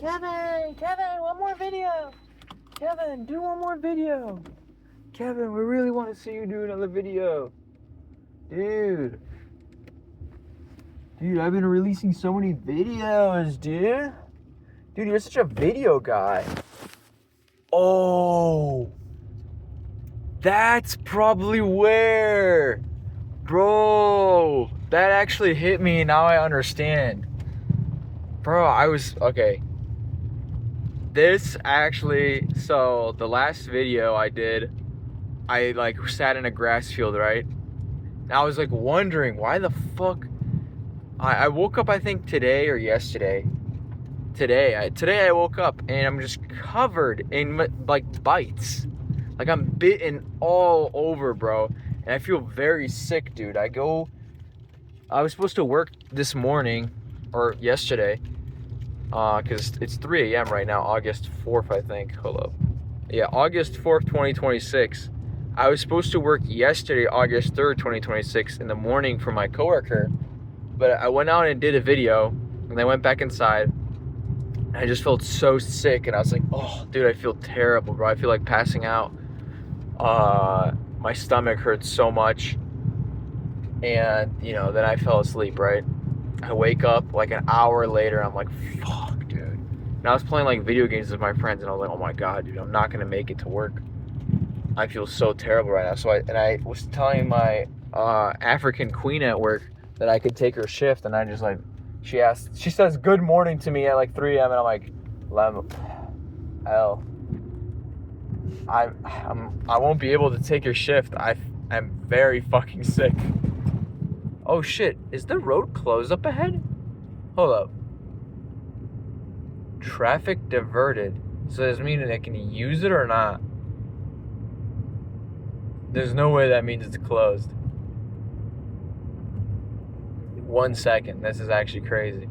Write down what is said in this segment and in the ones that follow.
Kevin, one more video. Kevin, do one more video. Kevin, we really want to see you do another video. Dude, I've been releasing so many videos, dude. Dude, you're such a video guy. Oh, that's probably where. Bro, that actually hit me. Now I understand. Bro, okay. This actually, so the last video I did, I like sat in a grass field, right? And I was like wondering why the fuck. I woke up, I think today or yesterday. Today I woke up and I'm just covered in like bites. Like I'm bitten all over, bro. And I feel very sick, dude. I was supposed to work this morning or yesterday. Because it's 3 a.m. right now, August 4th, I think. Hold up. Yeah, August 4th, 2026. I was supposed to work yesterday, August 3rd, 2026, in the morning for my coworker. But I went out and did a video, and I went back inside. And I just felt so sick, and I was like, oh, dude, I feel terrible, bro. I feel like passing out. My stomach hurts so much. And, then I fell asleep, right? I wake up like an hour later. I'm like, fuck, dude. And I was playing like video games with my friends, and I was like, oh my god, dude, I'm not gonna make it to work. I feel so terrible right now. So I was telling my African queen at work that I could take her shift, and I just like, she says good morning to me at like 3 a.m. and I'm like, hell, I won't be able to take your shift. I'm very fucking sick. Oh shit, is the road closed up ahead? Hold up. Traffic diverted. So does that mean that I can use it or not? There's no way that means it's closed. 1 second, this is actually crazy.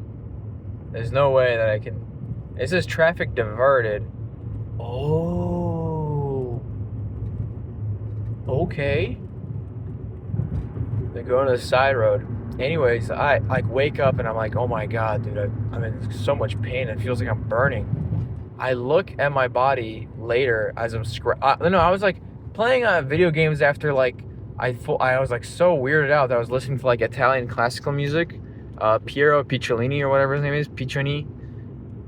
There's no way that I can. It says traffic diverted. Oh. Okay. They're going to the side road. Anyways, I like wake up and I'm like, oh my god, dude, I'm in so much pain. It feels like I'm burning. I look at my body later as I'm I was like playing video games after like I was like so weirded out that I was listening to like Italian classical music. Piero Picciolini or whatever his name is,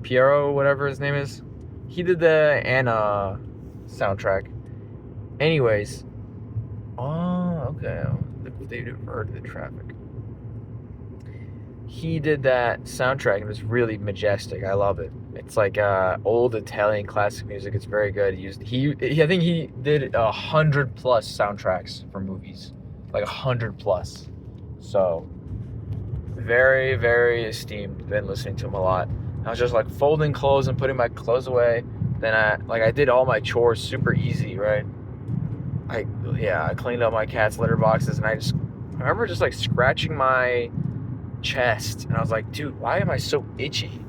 Piero, whatever his name is. He did the Anna soundtrack. Anyways, okay. They diverted the traffic. He did that soundtrack and it was really majestic. I love it. It's like old Italian classic music. It's very good. I think he did 100+ soundtracks for movies, like 100+. So very, very esteemed. Been listening to him a lot. I was just like folding clothes and putting my clothes away. Then I did all my chores super easy, right? I cleaned up my cat's litter boxes, and I remember just like scratching my chest, and I was like, dude, why am I so itchy?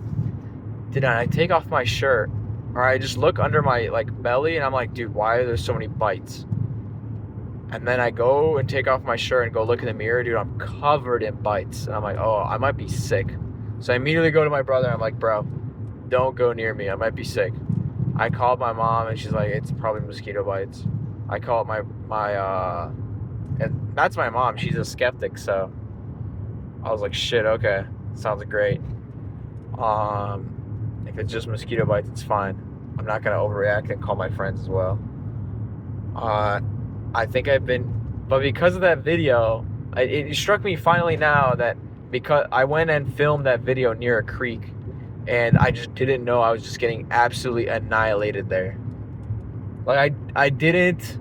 Did I take off my shirt, or I just look under my like belly, and I'm like, dude, why are there so many bites? And then I go and take off my shirt and go look in the mirror, dude, I'm covered in bites, and I'm like, oh, I might be sick. So I immediately go to my brother, and I'm like, bro, don't go near me, I might be sick. I called my mom, and she's like, it's probably mosquito bites. I called my and that's my mom. She's a skeptic, so I was like, shit, okay, sounds great. If it's just mosquito bites, it's fine. I'm not gonna overreact and call my friends as well. I think but because of that video, it struck me finally now that because I went and filmed that video near a creek, and I just didn't know I was just getting absolutely annihilated there. Like I didn't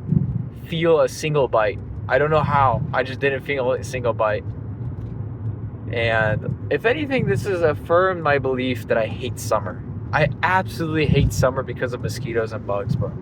feel a single bite. I don't know how. I just didn't feel a single bite. And if anything, this has affirmed my belief that I hate summer. I absolutely hate summer because of mosquitoes and bugs, bro.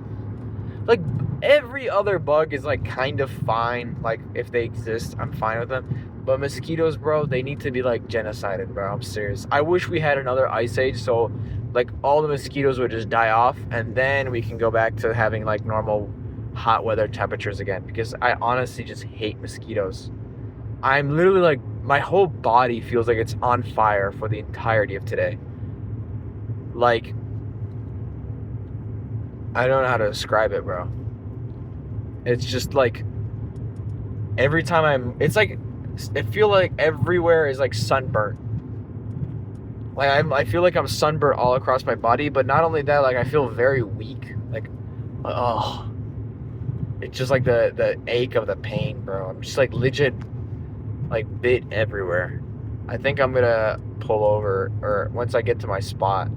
Like every other bug is like kind of fine. Like if they exist, I'm fine with them. But mosquitoes, bro, they need to be like genocided, bro. I'm serious. I wish we had another ice age so like all the mosquitoes would just die off, and then we can go back to having like normal hot weather temperatures again, because I honestly just hate mosquitoes. I'm literally like, my whole body feels like it's on fire for the entirety of today. Like, I don't know how to describe it, bro. It's just like every time it's like I feel like everywhere is like sunburnt. Like I feel like I'm sunburnt all across my body, but not only that, like I feel very weak. Like, oh, it's just like the ache of the pain, bro. I'm just like legit, like bit everywhere. I think I'm gonna pull over, or once I get to my spot,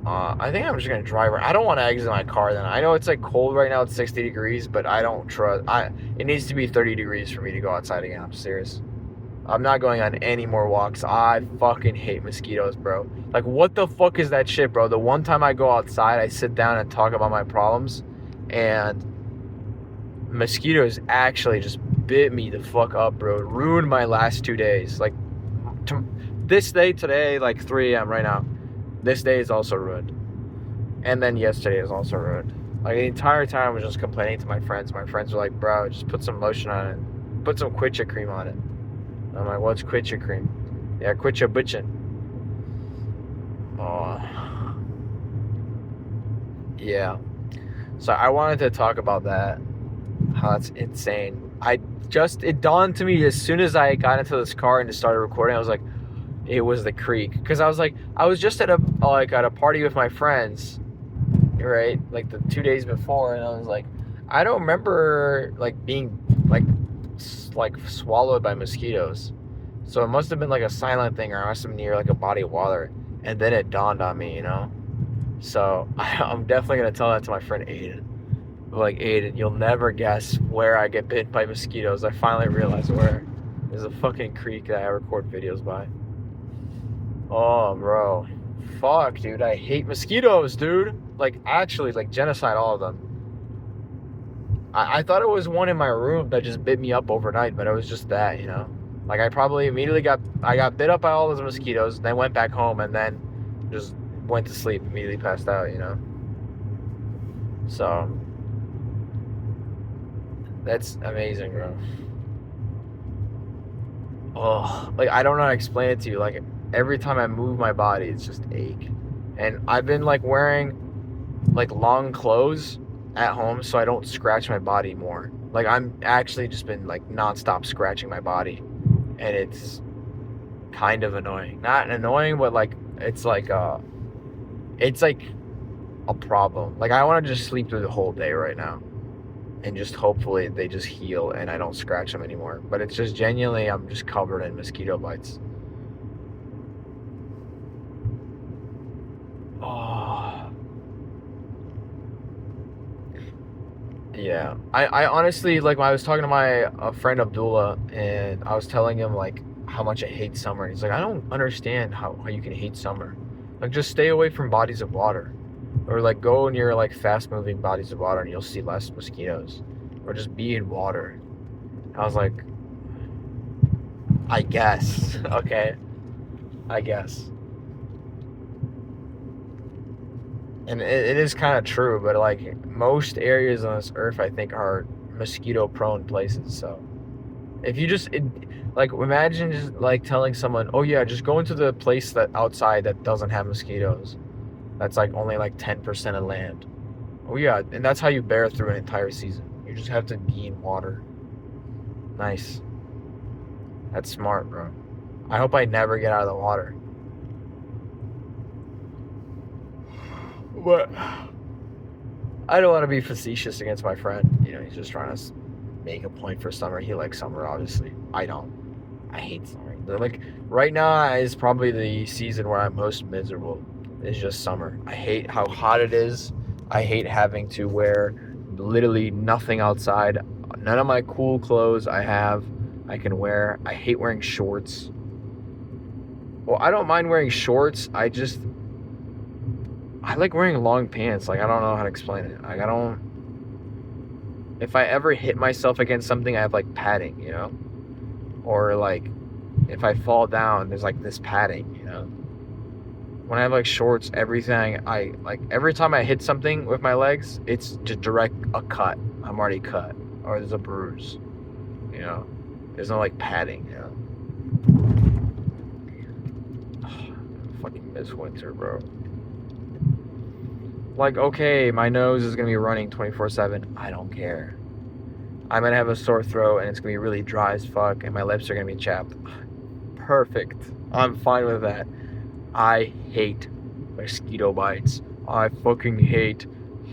I think I'm just gonna drive. I don't want to exit my car. Then I know it's like cold right now. It's 60 degrees, but I don't trust. It needs to be 30 degrees for me to go outside again. I'm serious. I'm not going on any more walks. I fucking hate mosquitoes, bro. Like, what the fuck is that shit, bro? The one time I go outside, I sit down and talk about my problems, and mosquitoes actually just bit me the fuck up, bro. It ruined my last 2 days. Like, this day today, like 3 a.m. right now. This day is also ruined. And then yesterday is also ruined. Like, the entire time I was just complaining to my friends. My friends were like, bro, just put some lotion on it. Put some Quitcha cream on it. I'm like, what's Quitcha cream? Yeah, Quitcha bitchin'. Oh. Yeah. So I wanted to talk about that. How it's insane. It dawned to me as soon as I got into this car and just started recording. I was like, it was the creek. Because I was just at a party with my friends, right? Like the 2 days before, and I was like, I don't remember like being like swallowed by mosquitoes. So it must have been like a silent thing, or I must have been near like a body of water. And then it dawned on me, So I'm definitely gonna tell that to my friend Aiden. Like, Aiden, you'll never guess where I get bitten by mosquitoes. I finally realized where. There's a fucking creek that I record videos by. Oh, bro. Fuck, dude. I hate mosquitoes, dude. Like, actually, like, genocide all of them. I thought it was one in my room that just bit me up overnight, but it was just that, Like, I probably immediately got bit up by all those mosquitoes, then went back home, and then just went to sleep, immediately passed out, So, that's amazing, bro. Oh, like, I don't know how to explain it to you. Like, every time I move my body, it's just ache. And I've been, like, wearing, like, long clothes at home so I don't scratch my body more. Like, I'm actually just been, like, nonstop scratching my body. And it's kind of annoying. Not annoying, but, like, it's like a problem. Like, I want to just sleep through the whole day right now. And just hopefully they just heal and I don't scratch them anymore. But it's just genuinely, I'm just covered in mosquito bites. Oh. Yeah. I honestly, like, when I was talking to my friend Abdullah, and I was telling him, like, how much I hate summer. And he's like, I don't understand how you can hate summer. Like, just stay away from bodies of water. Or, like, go near, like, fast-moving bodies of water and you'll see less mosquitoes. Or just be in water. I was like, I guess. Okay. I guess. And it is kind of true, but, like, most areas on this earth, I think, are mosquito-prone places. So, if you like, imagine just, like, telling someone, oh, yeah, just go into the place that outside that doesn't have mosquitoes. That's, like, only, like, 10% of land. Oh, yeah, and that's how you bear through an entire season. You just have to be in water. Nice. That's smart, bro. I hope I never get out of the water. But I don't want to be facetious against my friend. He's just trying to make a point for summer. He likes summer, obviously. I don't. I hate summer. Like, right now is probably the season where I'm most miserable. It's just summer. I hate how hot it is. I hate having to wear literally nothing outside. None of my cool clothes I can wear. I hate wearing shorts. Well, I don't mind wearing shorts. I like wearing long pants. Like, I don't know how to explain it. Like, if I ever hit myself against something, I have, like, padding, Or, like, if I fall down, there's, like, this padding, When I have, like, shorts, everything, every time I hit something with my legs, it's just direct a cut. I'm already cut. Or there's a bruise, There's no, like, padding, fucking miss winter, bro. Like, okay, my nose is gonna be running 24/7. I don't care. I'm gonna have a sore throat and it's gonna be really dry as fuck and my lips are gonna be chapped. Perfect. I'm fine with that. I hate mosquito bites. I fucking hate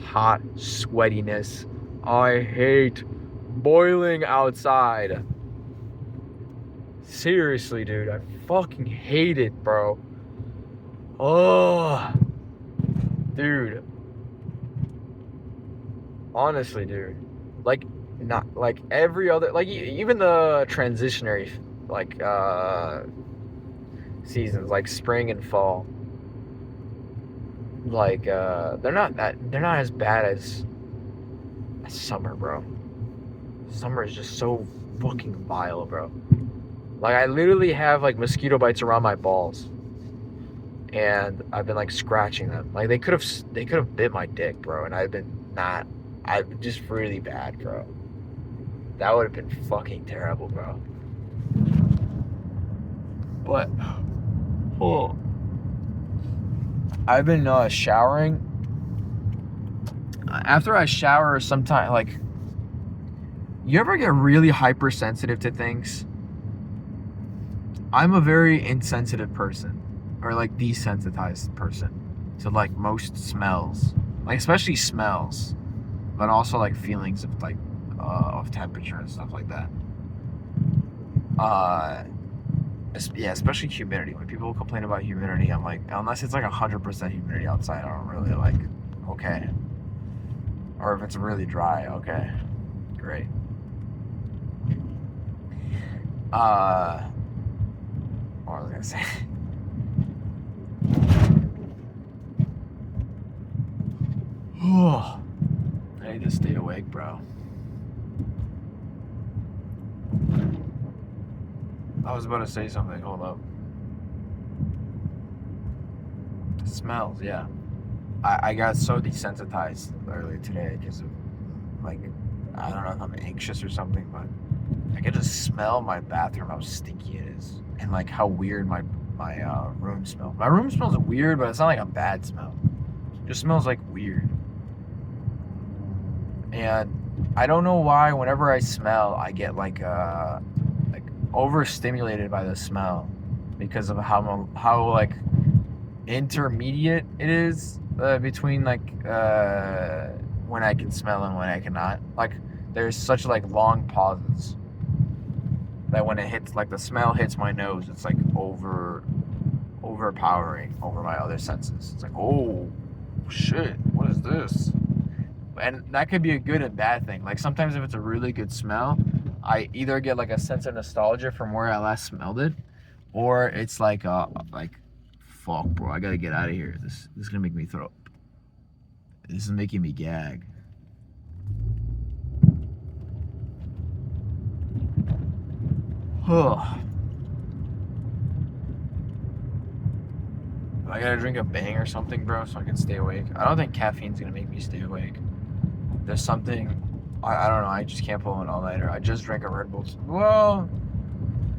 hot sweatiness. I hate boiling outside. Seriously, dude, I fucking hate it, bro. Oh, dude. Honestly, dude. Like, not like every other, like even the transitionary, like seasons, like spring and fall. Like they're not as bad as summer, bro. Summer is just so fucking vile, bro. Like I literally have like mosquito bites around my balls, and I've been like scratching them. Like they could have bit my dick, bro, and I've just really bad, bro. That would have been fucking terrible, bro. But oh, I've been showering. After I shower, sometimes like, you ever get really hypersensitive to things? I'm a very insensitive person, or like desensitized person to like most smells, like especially smells, but also like feelings of like of temperature and stuff like that. Yeah, especially humidity. When people complain about humidity, I'm like, unless it's like 100% humidity outside, I don't really like. Okay. Or if it's really dry, okay, great. What was I gonna say? Oh, I need to stay awake, bro. I was about to say something. Hold up. Smells, yeah. I got so desensitized earlier today because of, like, I don't know if I'm anxious or something, but I could just smell my bathroom, how stinky it is, and like how weird my room smells. My room smells weird, but it's not like a bad smell. It just smells like weird. And I don't know why whenever I smell, I get like overstimulated by the smell because of how like intermediate it is between like when I can smell and when I cannot. Like there's such like long pauses that when it hits, like the smell hits my nose, it's like overpowering over my other senses. It's like, oh shit, what is this? And that could be a good and bad thing. Like sometimes if it's a really good smell, I either get like a sense of nostalgia from where I last smelled it, or it's like fuck, bro, I gotta get out of here. This is gonna make me throw up. This is making me gag. Oh. I gotta drink a Bang or something, bro, so I can stay awake. I don't think caffeine's gonna make me stay awake. There's something, I don't know, I just can't pull an all-nighter. I just drank a Red Bull. Well,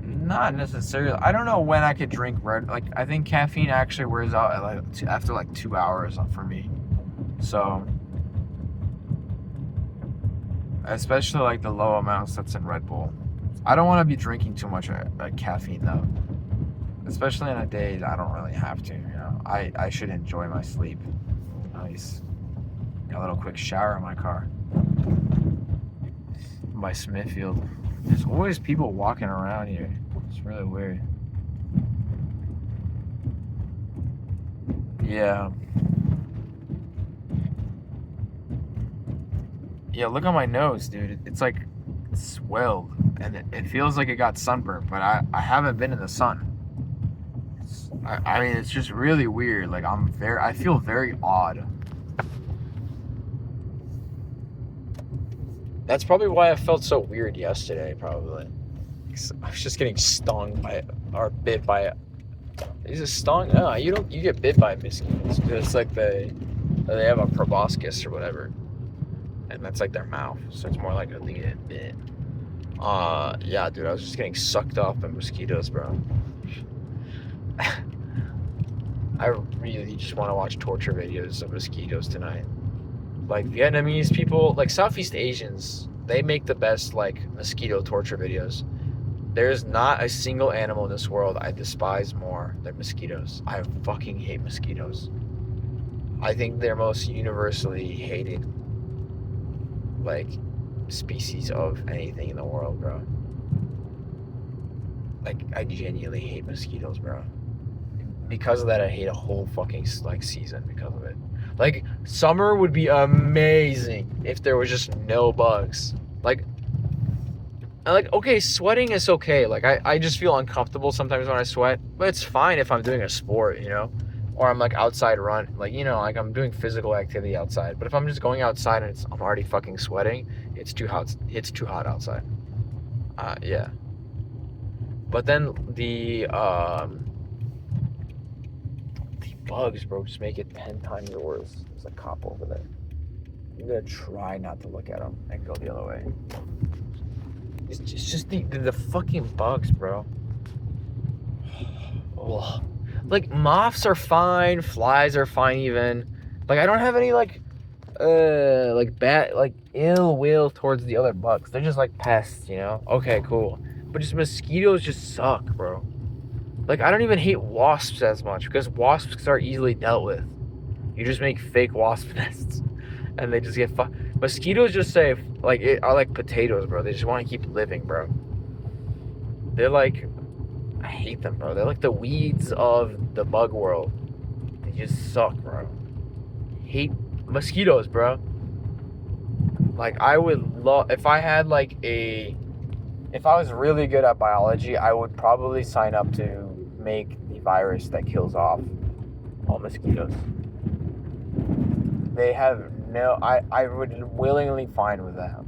not necessarily. I don't know when I could drink like, I think caffeine actually wears out at after like 2 hours for me. So, especially like the low amounts that's in Red Bull. I don't want to be drinking too much caffeine though. Especially in a day that I don't really have to, you know. I should enjoy my sleep. Nice. Got a little quick shower in my car. By Smithfield. There's always people walking around here. It's really weird. Yeah. Yeah, look at my nose, dude. It's like swelled. And it feels like it got sunburned, but I haven't been in the sun. I mean, it's just really weird. Like, I feel very odd. That's probably why I felt so weird yesterday, probably. I was just getting stung by, or bit by, is it stung? No, you get bit by mosquitoes. It's like they have a proboscis or whatever. And that's like their mouth. So it's more like a thing get bit. Yeah, dude, I was just getting sucked off by mosquitoes, bro. I really just want to watch torture videos of mosquitoes tonight. Like Vietnamese people, like Southeast Asians, they make the best like mosquito torture videos. There's not a single animal in this world I despise more than mosquitoes. I fucking hate mosquitoes. I think they're most universally hated like species of anything in the world, bro. Like I genuinely hate mosquitoes, bro. Because of that, I hate a whole fucking like season because of it. Like summer would be amazing if there was just no bugs. Like okay, sweating is okay. Like I just feel uncomfortable sometimes when I sweat, but it's fine if I'm doing a sport, you know, or I'm like outside run, like you know, like I'm doing physical activity outside. But if I'm just going outside and I'm already fucking sweating, it's too hot. It's too hot outside. Yeah. But then the bugs, bro, just make it 10 times worse. There's a cop over there. I'm gonna try not to look at him and go the other way. It's just the fucking bugs, bro. Ugh. Like moths are fine, flies are fine even. Like I don't have any like bad like ill will towards the other bugs. They're just like pests, you know? Okay, cool. But just mosquitoes just suck, bro. Like I don't even hate wasps as much because wasps are easily dealt with. You just make fake wasp nests and they just get mosquitoes just say like it are like potatoes, bro. They just want to keep living, bro. They're like I hate them, bro. They're like the weeds of the bug world. They just suck, bro. Hate mosquitoes, bro. Like I would love if I had like if I was really good at biology, I would probably sign up to make the virus that kills off all mosquitoes. They have no I would willingly be fine with that.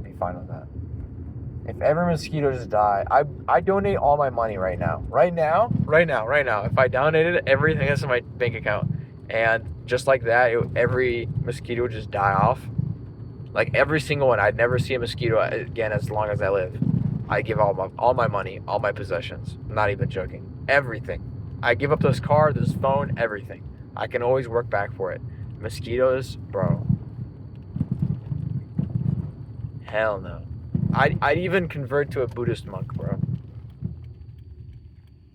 If every mosquito just die, I donate all my money right now. Right now. If I donated everything that's in my bank account, and just like that, every mosquito would just die off. Like every single one, I'd never see a mosquito again as long as I live. I give all my money, all my possessions. I'm not even joking. Everything. I give up this car, this phone, everything. I can always work back for it. Mosquitoes, bro. Hell no. I'd even convert to a Buddhist monk, bro.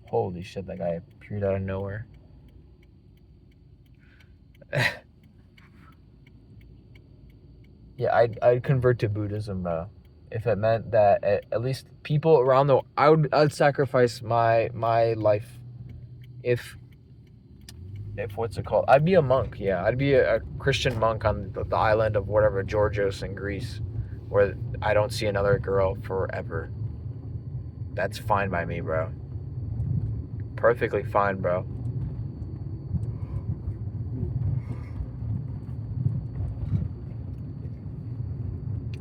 Holy shit, that guy appeared out of nowhere. Yeah, I'd convert to Buddhism, bro. If it meant that at least people around the I'd sacrifice my life if what's it called? I'd be a monk, yeah. I'd be a Christian monk on the island of whatever, Georgios in Greece, where I don't see another girl forever. That's fine by me, bro. Perfectly fine, bro.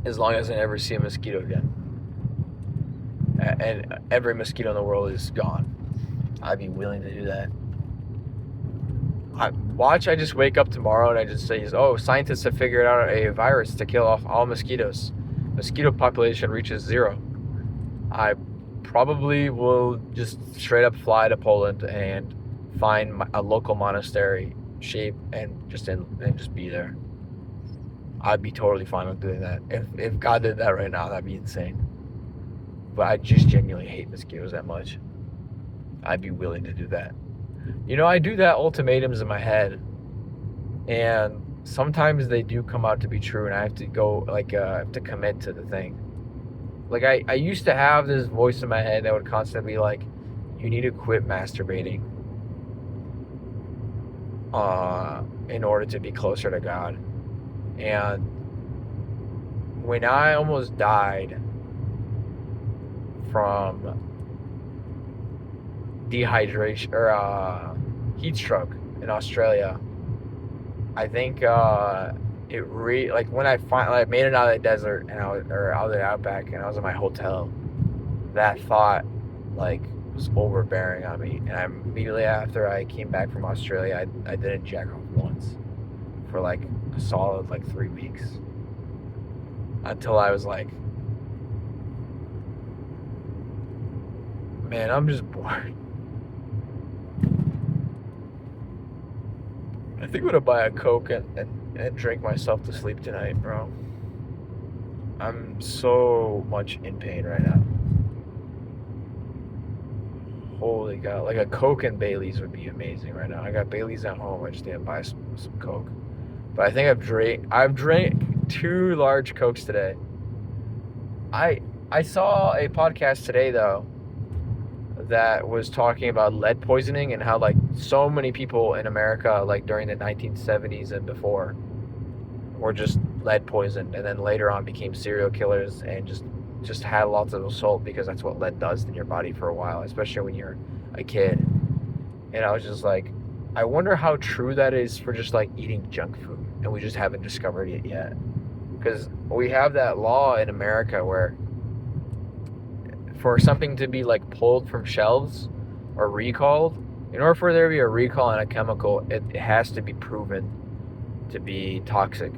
As long as I never see a mosquito again. And every mosquito in the world is gone. I'd be willing to do that. I just wake up tomorrow and I just say, oh, scientists have figured out a virus to kill off all mosquitoes. Mosquito population reaches 0. I probably will just straight up fly to Poland and find a local monastery shape and just be there. I'd be totally fine with doing that. If God did that right now, that'd be insane. But I just genuinely hate mosquitoes that much. I'd be willing to do that. You know, I do that ultimatums in my head, and sometimes they do come out to be true, and I have to go, like, I have to commit to the thing. Like, I used to have this voice in my head that would constantly be like, you need to quit masturbating in order to be closer to God. And when I almost died from dehydration or heat stroke in Australia, I think like when I finally made it out of the desert and out of the outback and I was in my hotel, that thought like was overbearing on me, and immediately after I came back from Australia, I didn't jack off once for like a solid like 3 weeks until I was like, man, I'm just bored. I think I'm gonna buy a Coke and drink myself to sleep tonight, bro. I'm so much in pain right now. Holy God. Like a Coke and Bailey's would be amazing right now. I got Bailey's at home. I just need to buy some Coke. But I think I've drank 2 large Cokes today. I saw a podcast today though that was talking about lead poisoning and how like so many people in America like during the 1970s and before were just lead poisoned, and then later on became serial killers and just had lots of assault because that's what lead does in your body for a while, especially when you're a kid. And I was just like, I wonder how true that is for just like eating junk food, and we just haven't discovered it yet. Because we have that law in America where for something to be like pulled from shelves or recalled, in order for there to be a recall on a chemical, it has to be proven to be toxic.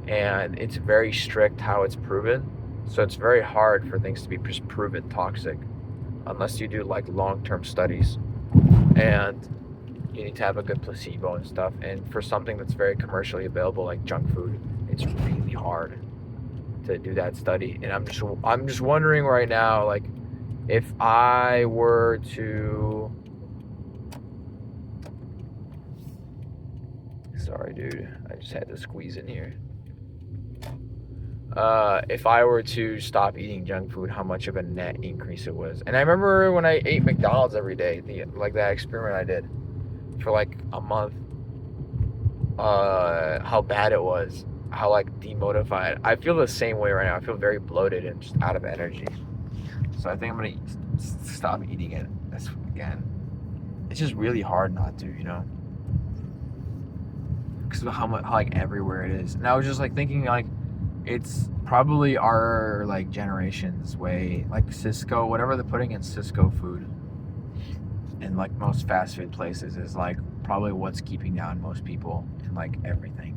And it's very strict how it's proven. So it's very hard for things to be just proven toxic unless you do like long-term studies. And you need to have a good placebo and stuff. And for something that's very commercially available like junk food, it's really hard to do that study. And I'm just wondering right now, like, if I were to, sorry dude, I just had to squeeze in here. If I were to stop eating junk food, how much of a net increase it was. And I remember when I ate McDonald's every day, like that experiment I did for like a month, how bad it was, how like demotivated. I feel the same way right now. I feel very bloated and just out of energy. So I think I'm gonna stop eating it this again. It's just really hard not to, you know, because of how like everywhere it is. And I was just like thinking like, it's probably our like generation's way, like Cisco, whatever they're putting in Cisco food in like most fast food places is like probably what's keeping down most people in like everything.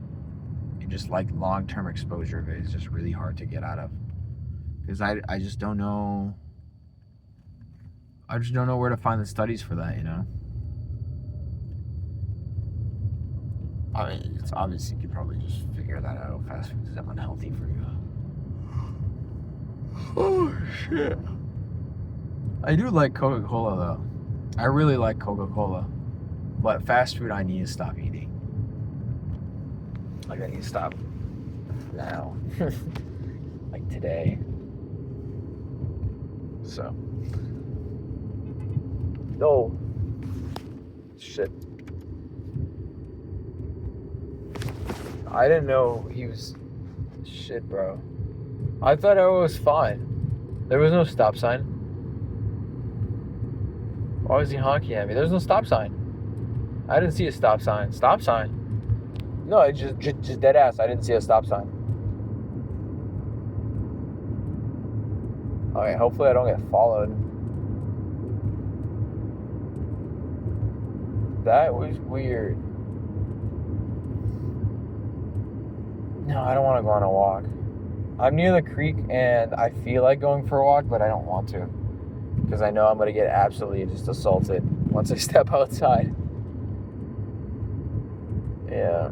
And just like long-term exposure of it is just really hard to get out of. Because I just don't know. I just don't know where to find the studies for that, you know? I mean, it's obvious you could probably just figure that out. Fast food is unhealthy for you. Oh, shit. I do like Coca-Cola, though. I really like Coca-Cola. But fast food, I need to stop eating. Like, I need to stop now. Like, today. So. No. Shit. I didn't know he was... Shit, bro. I thought I was fine. There was no stop sign. Why was he honking at me? There's no stop sign. I didn't see a stop sign. Stop sign? No, it's just dead ass. I didn't see a stop sign. Okay, hopefully I don't get followed. That was weird. No, I don't want to go on a walk. I'm near the creek and I feel like going for a walk, but I don't want to. Because I know I'm going to get absolutely just assaulted once I step outside. Yeah.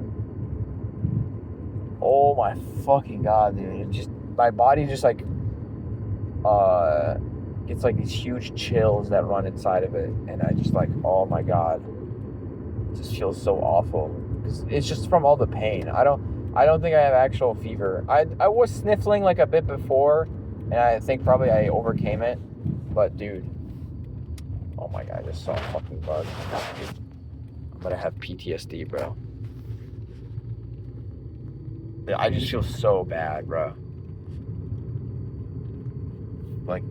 Oh my fucking God, dude. It just, my body just like, gets like these huge chills that run inside of it. And I just like, oh my God. It just feels so awful. It's just from all the pain. I don't think I have actual fever. I was sniffling like a bit before, and I think probably I overcame it. But dude, oh my God, I just saw a fucking bug. I'm gonna have PTSD, bro. I just feel so bad, bro. Like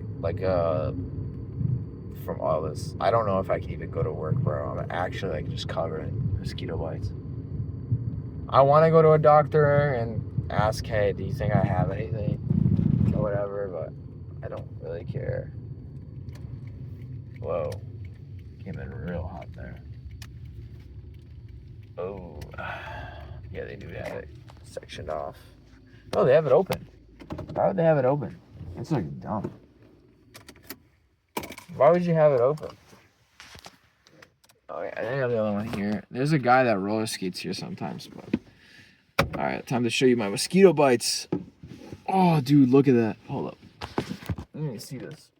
from all this. I don't know if I can even go to work, bro. I'm actually like just covered in mosquito bites. I want to go to a doctor and ask, hey, do you think I have anything or whatever, but I don't really care. Whoa, came in real hot there. Oh, yeah, they do have it sectioned off. Oh, they have it open. Why would they have it open? It's like dumb. Why would you have it open? Oh yeah, I think I have the other one here. There's a guy that roller skates here sometimes, but all right, time to show you my mosquito bites. Oh, dude, look at that. Hold up. Let me see this.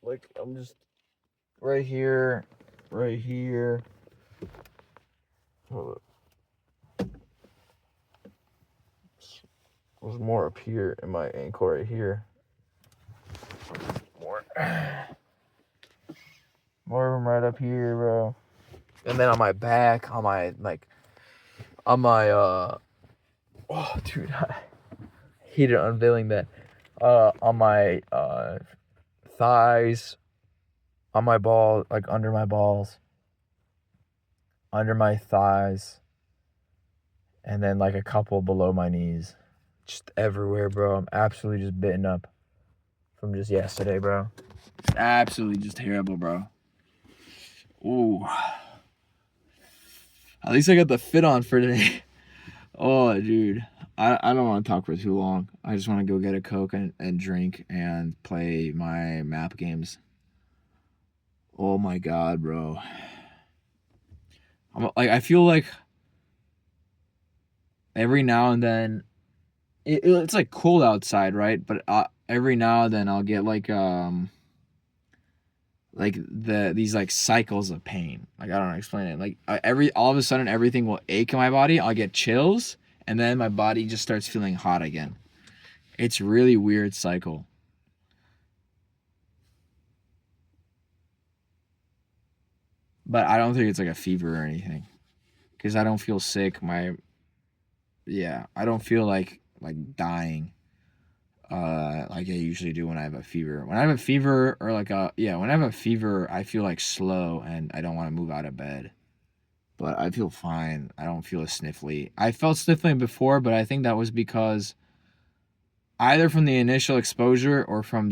Like, I'm just right here, right here. Hold up. There's more up here in my ankle right here. More. More of them right up here, bro. And then on my back, on my, oh, dude, I hated unveiling that. On my, thighs, on my ball, like under my balls, under my thighs, and then like a couple below my knees. Just everywhere, bro. I'm absolutely just bitten up from just yesterday, bro. It's absolutely just terrible, bro. Ooh. At least I got the fit on for today. Oh, dude. I don't want to talk for too long. I just want to go get a Coke and drink and play my map games. Oh my God, bro. I feel like every now and then it's like cold outside, right? But every now and then I'll get like these like cycles of pain. Like, I don't know how to explain it. Like all of a sudden everything will ache in my body. I'll get chills, and then my body just starts feeling hot again. It's really weird cycle. But I don't think it's like a fever or anything, because I don't feel sick. I don't feel like dying like I usually do when I have a fever. When I have a fever, or when I have a fever, I feel like slow and I don't want to move out of bed. But I feel fine. I don't feel as sniffly. I felt sniffling before, but I think that was because either from the initial exposure or from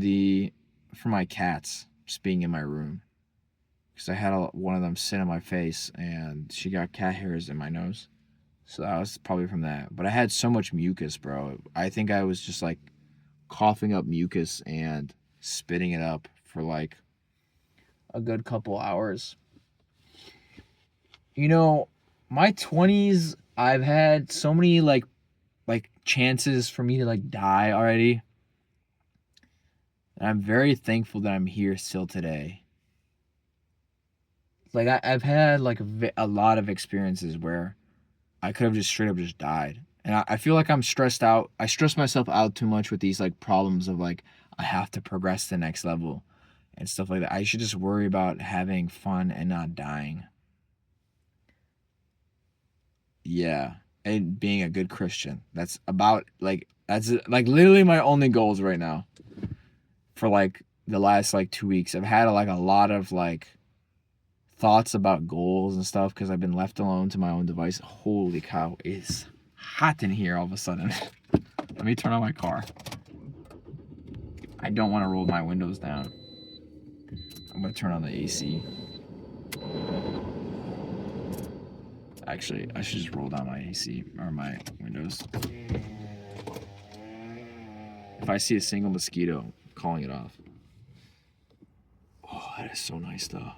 my cats just being in my room. Because I had one of them sit on my face and she got cat hairs in my nose. So that was probably from that. But I had so much mucus, bro. I think I was just like coughing up mucus and spitting it up for like a good couple hours. You know, my 20s, I've had so many like chances for me to like die already. And I'm very thankful that I'm here still today. Like I've had like a lot of experiences where I could have just straight up just died. And I feel like I'm stressed out. I stress myself out too much with these like problems of like I have to progress to the next level and stuff like that. I should just worry about having fun and not dying. Yeah. And being a good Christian. That's like literally my only goals right now. For like the last like 2 weeks, I've had like a lot of like thoughts about goals and stuff because I've been left alone to my own device. Holy cow, it's hot in here all of a sudden. Let me turn on my car. I don't want to roll my windows down. I'm gonna turn on the AC. Actually, I should just roll down my AC or my windows. If I see a single mosquito, I'm calling it off. Oh, that is so nice though.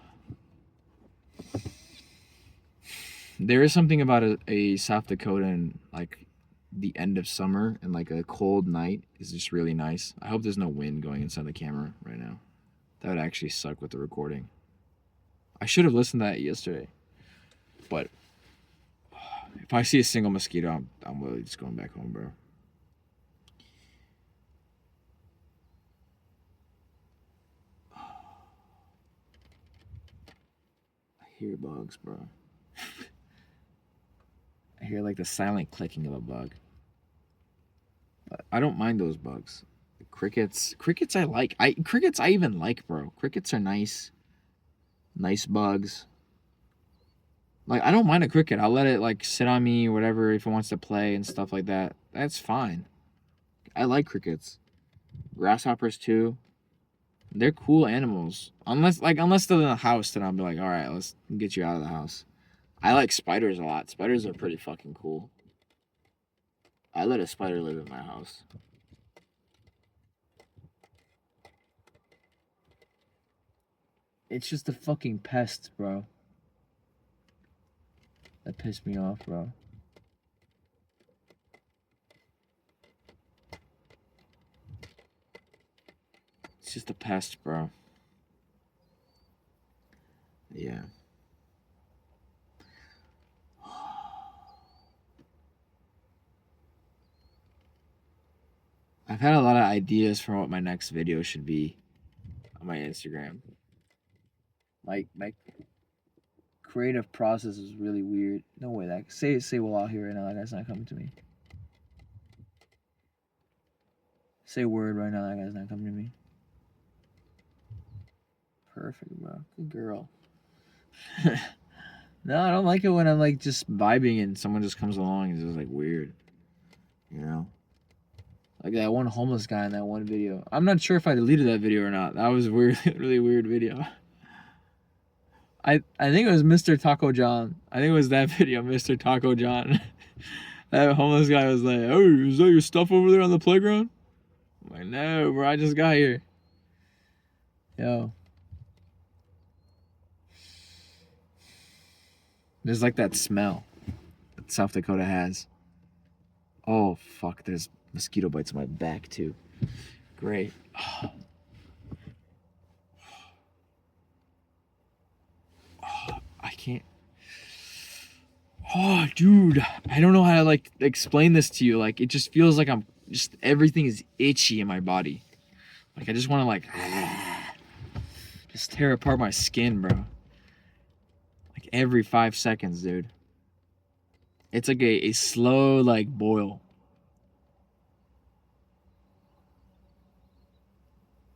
There is something about a South Dakotan, like the end of summer and like a cold night is just really nice. I hope there's no wind going inside the camera right now. That would actually suck with the recording. I should have listened to that yesterday. But if I see a single mosquito, I'm really just going back home, bro. I hear bugs, bro. I hear like the silent clicking of a bug. But I don't mind those bugs. The crickets I like. Crickets I even like, bro. Crickets are nice. Nice bugs. Like, I don't mind a cricket. I'll let it like sit on me or whatever if it wants to play and stuff like that. That's fine. I like crickets. Grasshoppers too. They're cool animals. Unless they're in the house, then I'll be like, all right, let's get you out of the house. I like spiders a lot. Spiders are pretty fucking cool. I let a spider live in my house. It's just a fucking pest, bro. That pissed me off, bro. It's just a pest, bro. Yeah. I've had a lot of ideas for what my next video should be on my Instagram. My creative process is really weird. No way that say well out here right now. That guy's not coming to me. Say word right now. That guy's not coming to me. Perfect, bro. Good girl. No, I don't like it when I'm like just vibing and someone just comes along and it's just like weird. You know? Like that one homeless guy in that one video. I'm not sure if I deleted that video or not. That was a weird, really weird video. I think it was Mr. Taco John. I think it was that video, Mr. Taco John. That homeless guy was like, "Oh, is that your stuff over there on the playground?" I'm like, "No, bro, I just got here." Yo. There's like that smell that South Dakota has. Oh, fuck, there's mosquito bites on my back, too. Great. Oh. Oh, I can't. Oh, dude. I don't know how to, like, explain this to you. Like, it just feels like everything is itchy in my body. Like, I just want to, like, just tear apart my skin, bro. Like, every 5 seconds, dude. It's like a slow, like, boil.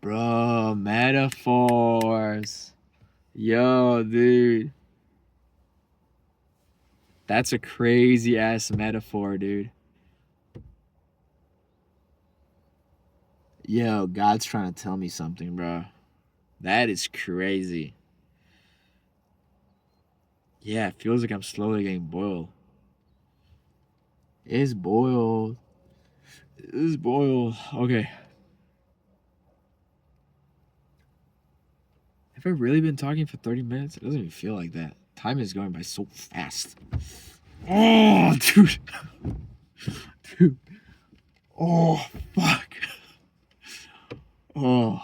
Bro, metaphors. Yo, dude. That's a crazy ass metaphor, dude. Yo, God's trying to tell me something, bro. That is crazy. Yeah, it feels like I'm slowly getting boiled. It's boiled. It's boiled. Okay. Have I really been talking for 30 minutes? It doesn't even feel like that. Time is going by so fast. Oh, dude. Dude. Oh, fuck. Oh.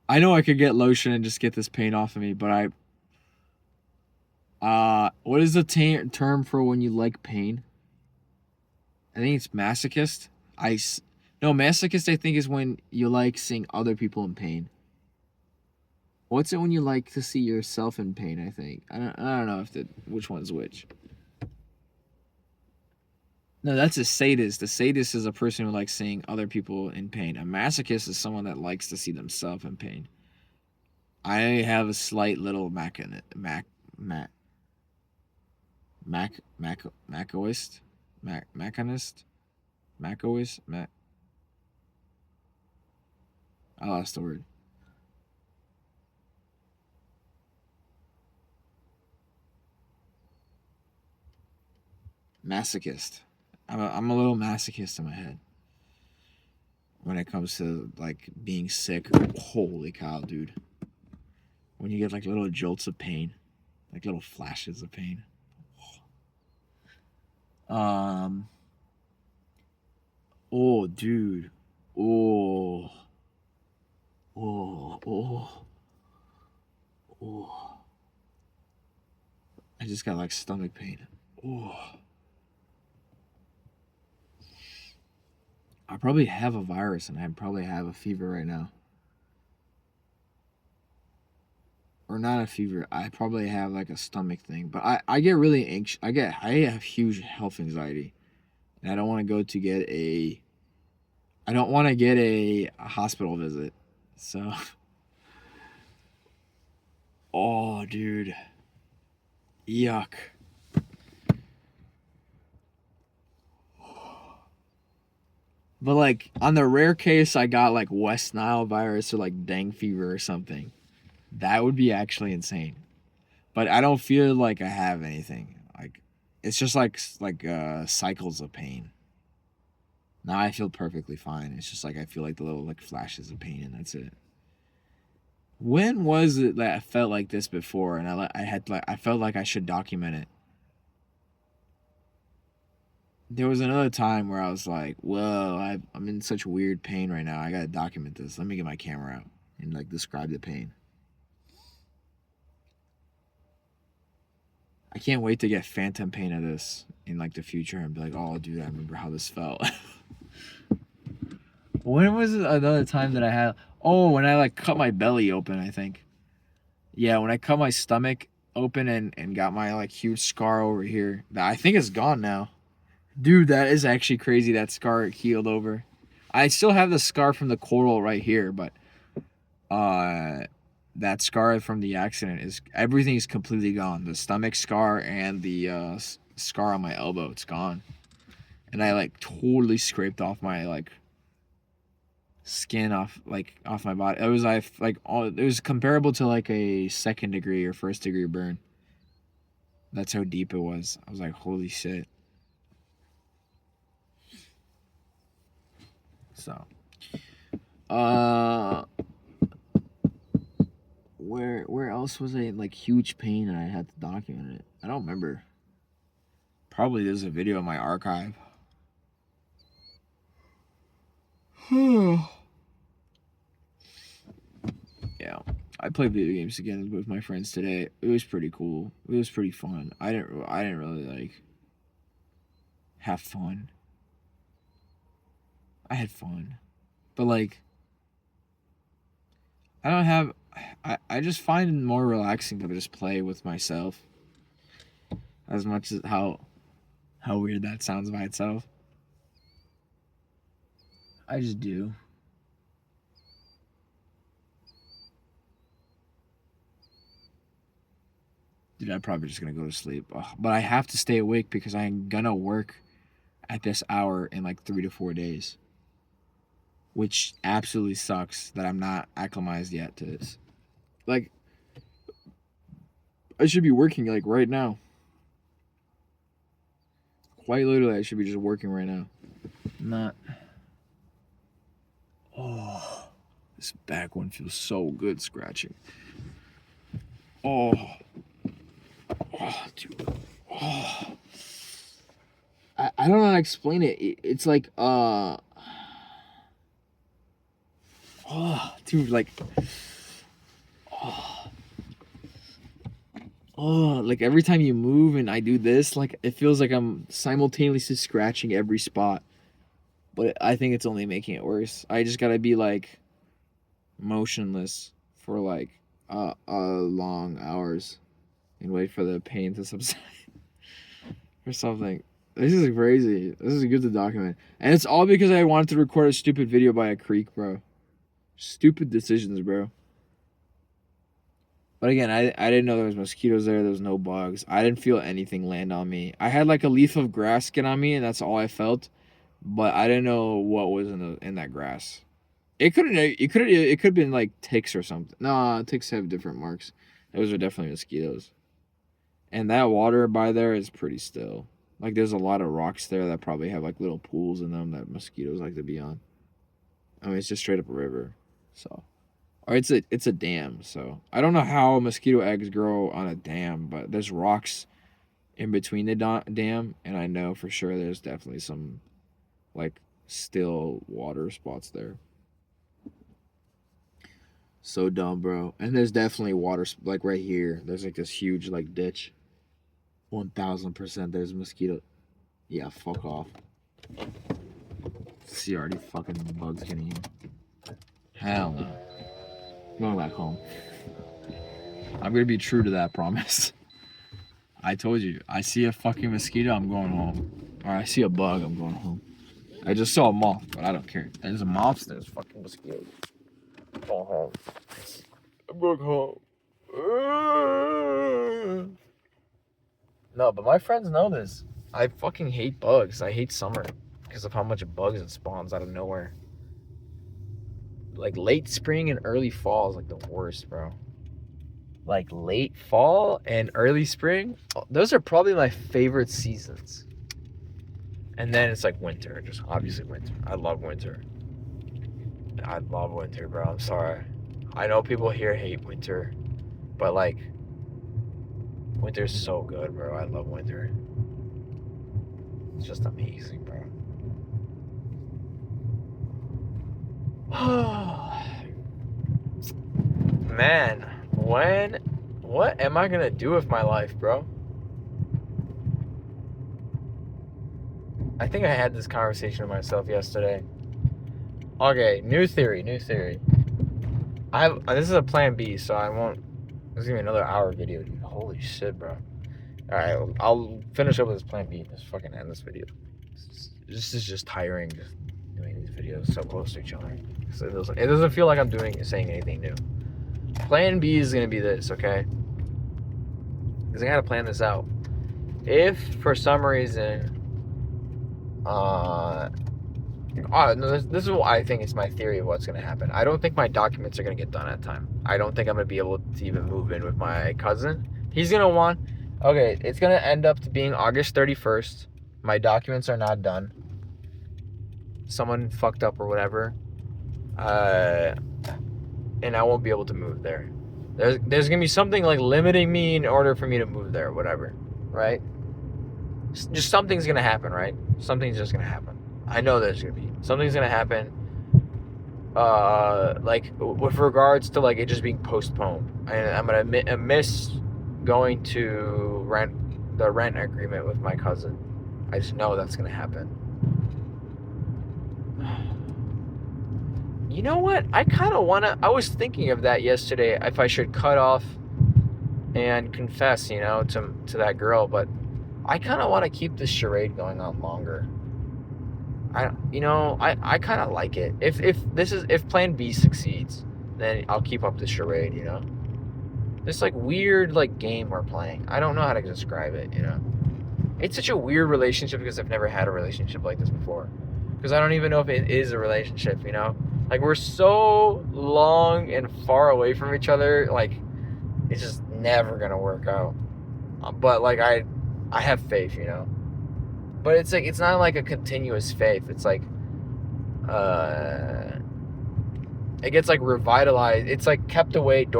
I know I could get lotion and just get this pain off of me, but what is the term for when you like pain? I think it's masochist. No, masochist I think is when you like seeing other people in pain. What's it when you like to see yourself in pain, I think. I don't know which one's which. No, that's a sadist. A sadist is a person who likes seeing other people in pain. A masochist is someone that likes to see themselves in pain. I have a slight little masochist. I lost the word. Masochist. I'm a little masochist in my head when it comes to like being sick. Holy cow, dude! When you get like little jolts of pain, like little flashes of pain. Oh, dude. Oh. I just got like stomach pain. Oh. I probably have a virus and I probably have a fever right now. Or not a fever. I probably have like a stomach thing. But I get really anxious. I have huge health anxiety. And I don't want to go to get a hospital visit. So oh, dude. Yuck. But like on the rare case I got like West Nile virus or like dengue fever or something, that would be actually insane. But I don't feel like I have anything. Like it's just like cycles of pain. Now I feel perfectly fine. It's just like I feel like the little like flashes of pain and that's it. When was it that I felt like this before and I felt like I should document it? There was another time where I was like, whoa, I'm in such weird pain right now. I gotta document this. Let me get my camera out and like describe the pain. I can't wait to get phantom pain of this in like the future and be like, oh, dude, I remember how this felt. When was another time that I had? Oh, when I like cut my belly open, I think. Yeah, when I cut my stomach open and got my like huge scar over here. That I think is gone now. Dude, that is actually crazy. That scar healed over. I still have the scar from the coral right here, but uh that scar from the accident is everything is completely gone. The stomach scar and the scar on my elbow, it's gone. And I like totally scraped off my like skin off my body. It was like all it was comparable to like a second degree or first degree burn. That's how deep it was. I was like, holy shit. So, uh, where else was I in like huge pain and I had to document it? I don't remember. Probably there's a video in my archive. Yeah, I played video games again with my friends today. It was pretty cool. It was pretty fun. I didn't really like have fun. I had fun, but like I don't have. I just find it more relaxing to just play with myself. As much as how weird that sounds by itself, I just do. Dude, I'm probably just gonna go to sleep. Ugh, but I have to stay awake because I'm gonna work at this hour in like 3 to 4 days, which absolutely sucks that I'm not acclimatized yet to this. Like, I should be working like right now. Quite literally, I should be just working right now. Not. Oh, this back one feels so good scratching. Oh, oh, dude. Oh. I don't know how to explain it. It's like oh, dude, like oh, oh, like every time you move and I do this, like it feels like I'm simultaneously scratching every spot. But I think it's only making it worse. I just gotta be like motionless for like long hours and wait for the pain to subside or something. This is crazy. This is good to document. And it's all because I wanted to record a stupid video by a creek, bro. Stupid decisions, bro. But again, I didn't know there was mosquitoes there. There was no bugs. I didn't feel anything land on me. I had like a leaf of grass get on me, and that's all I felt. But I didn't know what was in that grass. It could have been like ticks or something. No, ticks have different marks. Those are definitely mosquitoes. And that water by there is pretty still. Like there's a lot of rocks there that probably have like little pools in them that mosquitoes like to be on. I mean, it's just straight up a river. So, or it's a dam. So I don't know how mosquito eggs grow on a dam, but there's rocks in between the dam, and I know for sure there's definitely some like still water spots there. So dumb, bro. And there's definitely water like right here. There's like this huge like ditch. 1000% there's a mosquito. Yeah, fuck off. See already fucking bugs getting in. Hell no. I'm going back home. I'm gonna be true to that promise. I told you, I see a fucking mosquito, I'm going home. Or I see a bug, I'm going home. I just saw a moth, but I don't care. There's a moth, there's fucking mosquitoes. I'm going home. I'm going home. No, but my friends know this. I fucking hate bugs. I hate summer because of how much bugs it spawns out of nowhere. Like late spring and early fall is like the worst, bro. Like late fall and early spring, those are probably my favorite seasons. And then it's like winter, just obviously winter. I love winter. I love winter, bro. I'm sorry. I know people here hate winter, but like winter's so good, bro. I love winter. It's just amazing, bro. Man, what am I gonna do with my life, bro? I think I had this conversation with myself yesterday. Okay, new theory. This is a plan B, so I won't. This is gonna be another hour video, dude. Holy shit, bro. All right, I'll finish up with this plan B. Just fucking end this video. This is just tiring, just doing these videos so close to each other. So it doesn't feel like I'm saying anything new. Plan B is gonna be this, okay? Because I gotta plan this out. If for some reason, this is what I think is my theory of what's gonna happen. I don't think my documents are gonna get done at time. I don't think I'm gonna be able to even move in with my cousin. He's gonna want. Okay, it's gonna end up to being August 31st. My documents are not done. Someone fucked up or whatever. And I won't be able to move there. There's gonna be something like limiting me in order for me to move there, whatever, right? Just something's gonna happen, right? Something's just gonna happen. I know there's gonna be something's gonna happen. Like with regards to like it just being postponed, and I'm gonna miss going to the rent agreement with my cousin. I just know that's gonna happen. You know what? I kind of want to... I was thinking of that yesterday, if I should cut off and confess, you know, to that girl, but I kind of want to keep this charade going on longer. I kind of like it. If plan B succeeds, then I'll keep up the charade, you know? This, like, weird, like, game we're playing. I don't know how to describe it, you know? It's such a weird relationship because I've never had a relationship like this before. Because I don't even know if it is a relationship, you know? Like, we're so long and far away from each other, like, it's just never gonna work out. But, like, I have faith, you know? But it's, like, it's not, like, a continuous faith. It's, like, it gets, like, revitalized. It's, like, kept away, it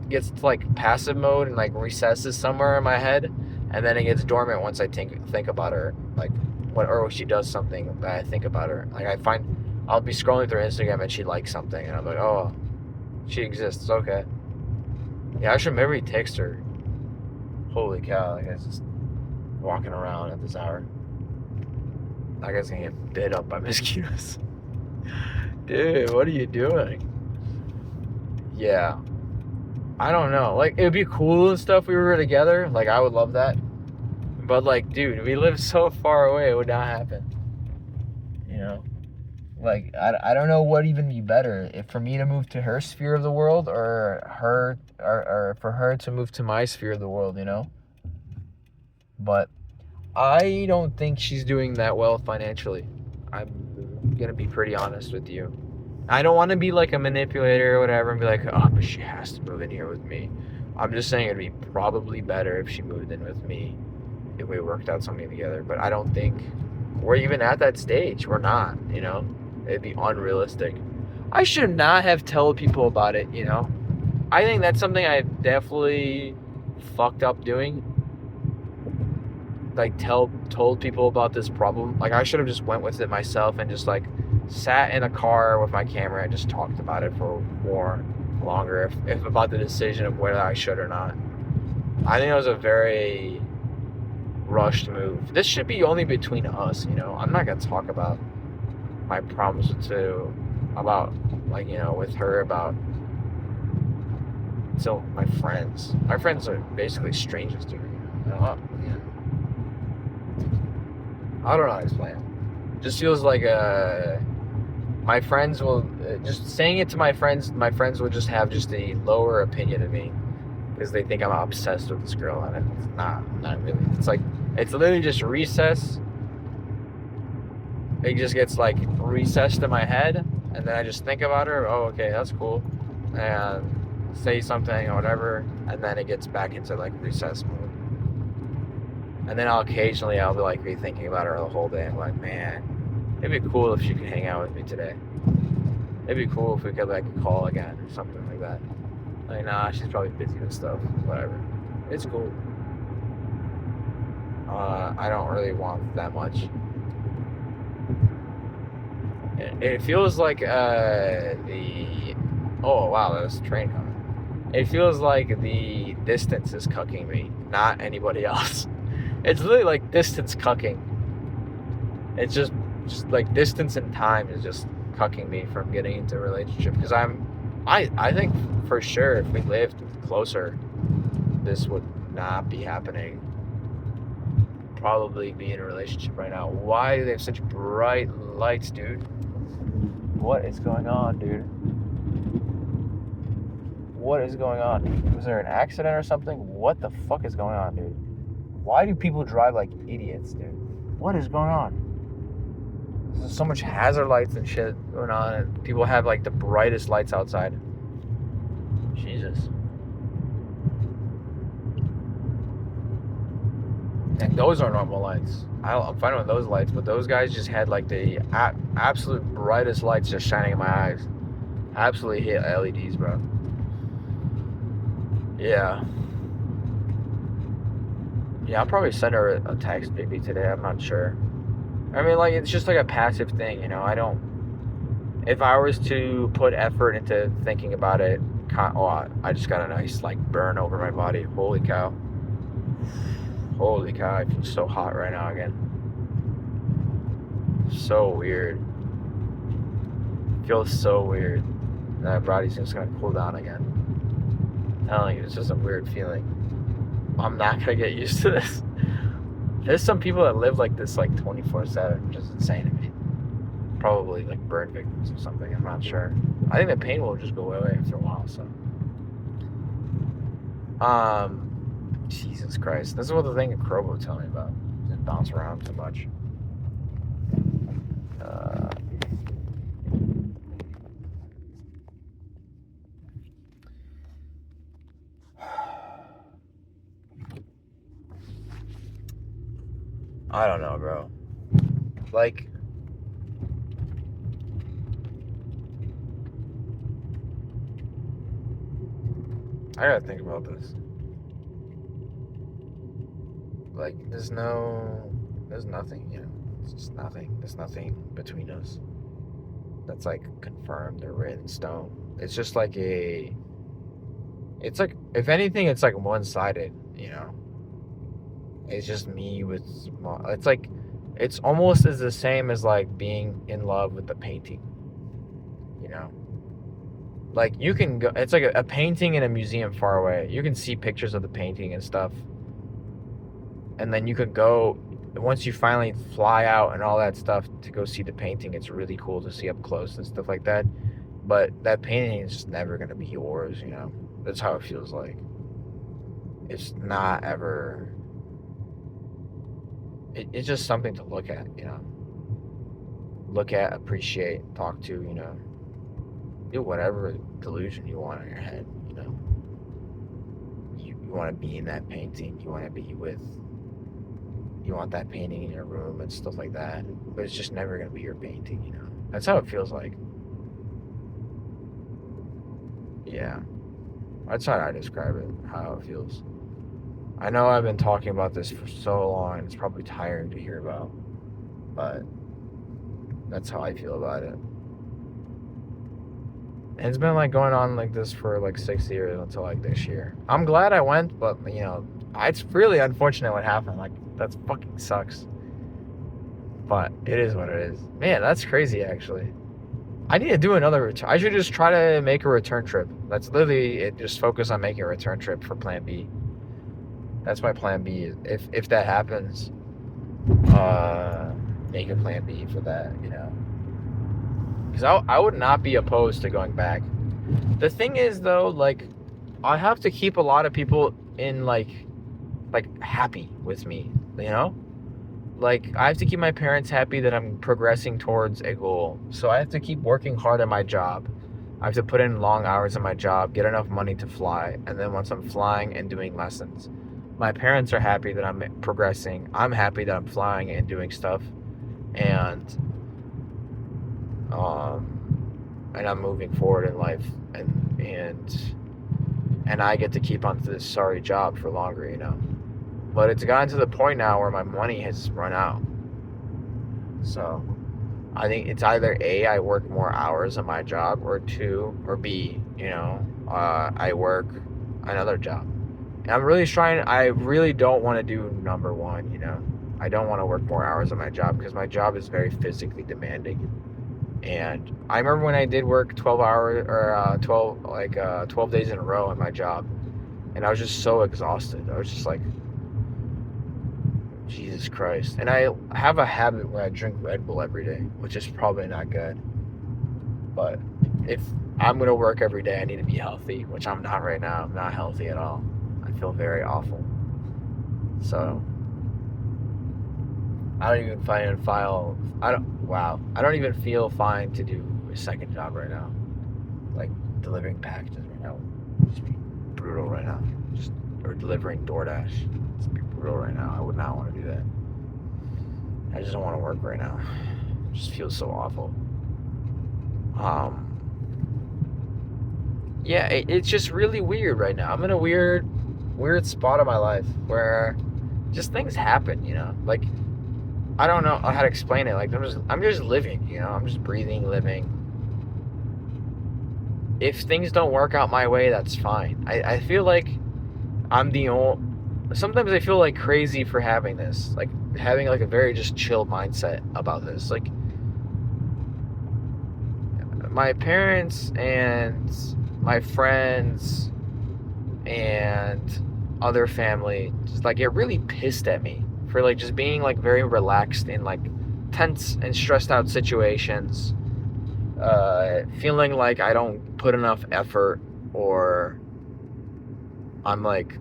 gets to, like, passive mode and, like, recesses somewhere in my head. And then it gets dormant once I think about her. Like, or she does something that I think about her. Like, I'll be scrolling through Instagram and she likes something, and I'm like, oh, she exists, okay. Yeah, I should maybe text her. Holy cow, that guy's just walking around at this hour. That guy's gonna get bit up by mosquitoes. Dude, what are you doing? Yeah. I don't know. Like, it would be cool and stuff if we were together. Like, I would love that. But, like, dude, we live so far away, it would not happen. You know? Like, I don't know what even be better, if for me to move to her sphere of the world or for her to move to my sphere of the world, you know? But I don't think she's doing that well financially. I'm gonna be pretty honest with you. I don't want to be like a manipulator or whatever and be like, oh, but she has to move in here with me. I'm just saying it'd be probably better if she moved in with me, if we worked out something together. But I don't think we're even at that stage. We're not, you know? It'd be unrealistic. I should not have told people about it, you know? I think that's something I definitely fucked up doing. Like, told people about this problem. Like, I should have just went with it myself and just, like, sat in a car with my camera and just talked about it for longer if about the decision of whether I should or not. I think it was a very rushed move. This should be only between us, you know? I'm not gonna talk about my problems about, like, you know, with her about so my friends are basically strangers to her, you know? Yeah. I don't know how to explain it. Just feels like my friends will just saying it to my friends will just have just a lower opinion of me because they think I'm obsessed with this girl, and it's not really. It's like, it's literally just recess. It just gets, like, recessed in my head, and then I just think about her. Oh, okay, that's cool, and say something or whatever, and then it gets back into, like, recess mode. And then I'll be like, be thinking about her the whole day. I'm like, man, it'd be cool if she could hang out with me today. It'd be cool if we could, like, call again or something like that. Like, nah, she's probably busy with stuff. Whatever. It's cool. I don't really want that much. It feels like the. Oh wow, there's a train coming. It feels like the distance is cucking me, not anybody else. It's literally like distance cucking. It's just like distance and time is just cucking me from getting into a relationship. Because I think for sure if we lived closer, this would not be happening. Probably be in a relationship right now. Why do they have such bright lights, dude? What is going on, dude? What is going on? Was there an accident or something? What the fuck is going on, dude? Why do people drive like idiots, dude? What is going on? There's so much hazard lights and shit going on, and people have like the brightest lights outside. Jesus. And those are normal lights. I'm fine with those lights, but those guys just had like the absolute brightest lights just shining in my eyes. Absolutely hit LEDs, bro. Yeah. Yeah, I'll probably send her a text maybe today. I'm not sure. I mean, like, it's just like a passive thing, you know? I don't. If I was to put effort into thinking about it, oh, I just got a nice, like, burn over my body. Holy cow. Holy cow, I feel so hot right now again. So weird. Feels so weird. My body's just gonna cool down again. I'm telling you, it's just a weird feeling. I'm not gonna get used to this. There's some people that live like this like 24/7, which is insane to me. Probably like burn victims or something, I'm not sure. I think the pain will just go away after a while, so. Jesus Christ. This is what the thing Crow will tell me about. Just bounce around too much. I don't know, bro. Like, I gotta think about this. Like, there's nothing, you know. It's just nothing. There's nothing between us that's like confirmed or written in stone. It's just like it's like, if anything, it's like one-sided, you know. It's just me with, it's like, it's almost as the same as like being in love with the painting, you know. Like, you can go, it's like a painting in a museum far away. You can see pictures of the painting and stuff, and then you could go, once you finally fly out and all that stuff to go see the painting, it's really cool to see up close and stuff like that. But that painting is just never going to be yours, you know. That's how it feels like. It's not ever. It's just something to look at, you know. Look at, appreciate, talk to, you know. Do whatever delusion you want in your head, you know. You want to be in that painting. You want to be with. You want that painting in your room and stuff like that. But it's just never going to be your painting, you know. That's how it feels like. Yeah. That's how I describe it, how it feels. I know I've been talking about this for so long, and it's probably tiring to hear about. But that's how I feel about it. And it's been like going on like this for like 6 years until like this year. I'm glad I went, but you know, it's really unfortunate what happened. Like, that fucking sucks. But it is what it is. Man, that's crazy actually. I need to do another return. I should just try to make a return trip. That's literally it. Just focus on making a return trip for Plan B. That's my Plan B. If that happens, make a Plan B for that. You know, because I would not be opposed to going back. The thing is though, like, I have to keep a lot of people in like happy with me. You know. Like, I have to keep my parents happy that I'm progressing towards a goal. So I have to keep working hard at my job. I have to put in long hours in my job, get enough money to fly. And then once I'm flying and doing lessons, my parents are happy that I'm progressing. I'm happy that I'm flying and doing stuff. And I'm moving forward in life. And I get to keep on to this sorry job for longer, you know. But it's gotten to the point now where my money has run out. So I think it's either A, I work more hours on my job, or two, or B, I work another job. And I'm really trying, I really don't want to do number one, I don't want to work more hours on my job because my job is very physically demanding. And I remember when I did work 12 hours or 12 days in a row in my job, and I was just so exhausted. I was just like, Jesus Christ. And I have a habit where I drink Red Bull every day, which is probably not good. But if I'm going to work every day, I need to be healthy, which I'm not right now. I'm not healthy at all. I feel very awful. So I don't even I don't even feel fine to do a second job right now. Like delivering packages right now. Just be brutal right now. Or delivering DoorDash. It's be brutal right now. I would not want to do that. I just don't want to work right now. It just feels so awful. Yeah, it's just really weird right now. I'm in a weird spot of my life where just things happen, Like I don't know how to explain it. Like I'm just living, I'm just breathing, living. If things don't work out my way, that's fine. I feel like I'm the only. Sometimes I feel like crazy for having this, like having like a very just chill mindset about this. Like my parents and my friends and other family just like get really pissed at me for like just being like very relaxed in like tense and stressed out situations, feeling like I don't put enough effort or I'm like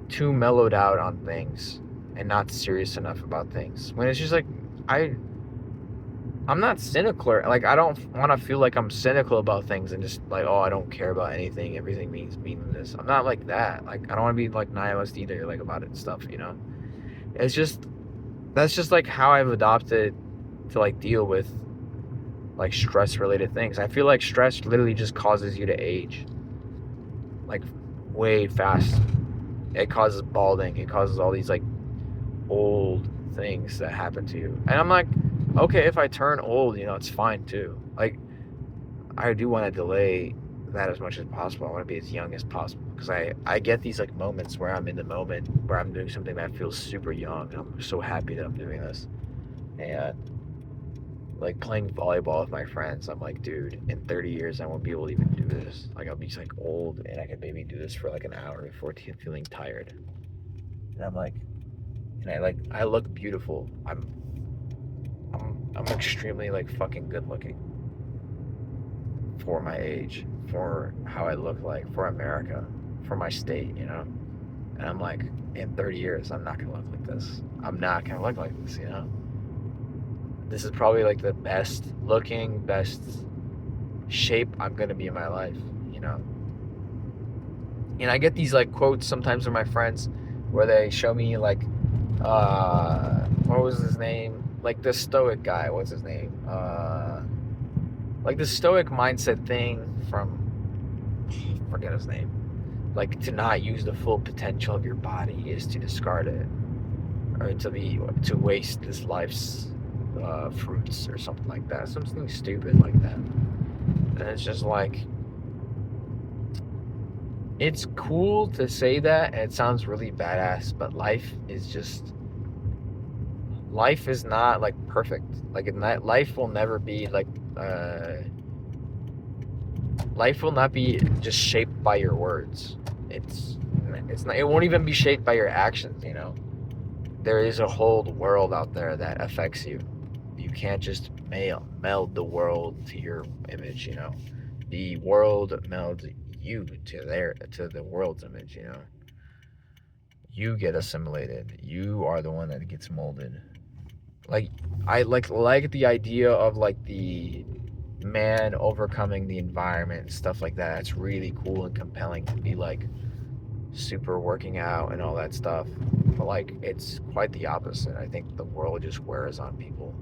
too mellowed out on things and not serious enough about things. When it's just like I'm not cynical. Like I don't want to feel like I'm cynical about things and just like, oh, I don't care about anything. Everything means meaningless. I'm not like that. Like I don't want to be like nihilist either, like about it and stuff. It's just that's just like how I've adopted to like deal with like stress related things. I feel like stress literally just causes you to age like way fast. It causes balding. It causes all these like old things that happen to you. And I'm like, okay, if I turn old, it's fine too. Like, I do want to delay that as much as possible. I want to be as young as possible because I get these like moments where I'm in the moment where I'm doing something that feels super young. And I'm so happy that I'm doing this. And like playing volleyball with my friends, I'm like, dude, in 30 years, I won't be able to even do this. Like, I'll be like old and I can maybe do this for like an hour before feeling tired. And I'm like, I look beautiful. I'm extremely like fucking good looking for my age, for how I look like, for America, for my state, And I'm like, in 30 years, I'm not gonna look like this. I'm not gonna look like this, This is probably like the best looking, best shape I'm gonna be in my life, And I get these like quotes sometimes from my friends where they show me like, what was his name? Like the stoic guy, what's his name? Like the stoic mindset thing from, forget his name. Like to not use the full potential of your body is to discard it, or to waste this life's fruits or something like that. Something stupid like that. And it's just like, it's cool to say that and it sounds really badass, but life is not like perfect. Like life will never be like life will not be just shaped by your words. It's not, it won't even be shaped by your actions, There is a whole world out there that affects you. You can't just meld the world to your image, The world melds you to the world's image, You get assimilated. You are the one that gets molded. Like I like the idea of like the man overcoming the environment and stuff like that. It's really cool and compelling to be like super working out and all that stuff. But like it's quite the opposite. I think the world just wears on people.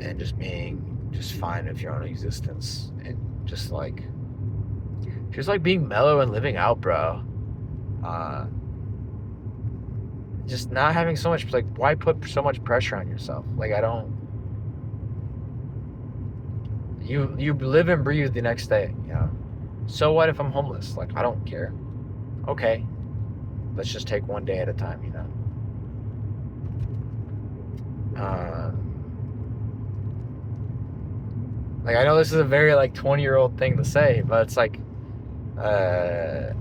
And just being just fine with your own existence and just like being mellow and living out, bro. just not having so much, like, why put so much pressure on yourself? Like, I don't. You live and breathe the next day, you know. So what if I'm homeless? Like, I don't care. Okay, let's just take one day at a time, you know. Like, I know this is a very like 20-year-old thing to say, but it's like, uh,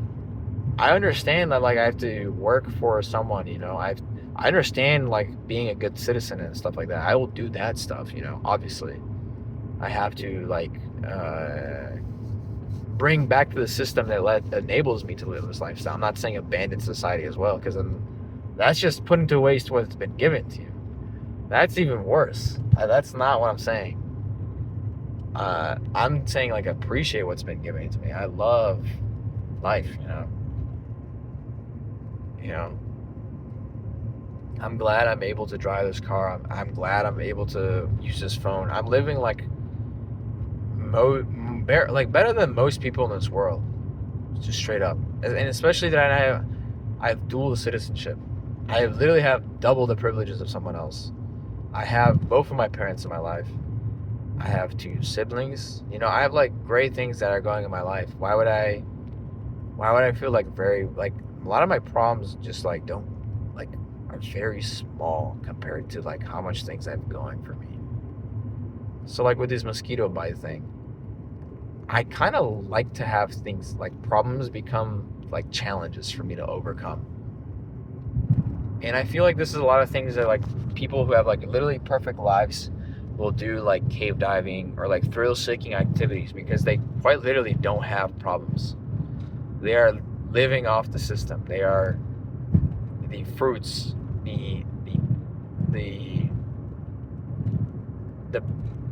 I understand that like I have to work for someone, you know. I understand like being a good citizen and stuff like that. I will do that stuff, you know. Obviously, I have to like bring back to the system that enables me to live this lifestyle. I'm not saying abandon society as well, because then that's just putting to waste what's been given to you. That's even worse. That's not what I'm saying. I'm saying like appreciate what's been given to me. I love life, you know. You know, I'm glad I'm able to drive this car. I'm glad I'm able to use this phone. I'm living like better than most people in this world, just straight up. And especially that I have dual citizenship. I literally have double the privileges of someone else. I have both of my parents in my life. I have 2 siblings. You know, I have like great things that are going in my life. Why would I feel like very like a lot of my problems just like don't like are very small compared to like how much things I have going for me. So like with this mosquito bite thing, I kind of like to have things like problems become like challenges for me to overcome. And I feel like this is a lot of things that like people who have like literally perfect lives will do, like cave diving or like thrill-seeking activities, because they quite literally don't have problems. They are living off the system. They are the fruits, the the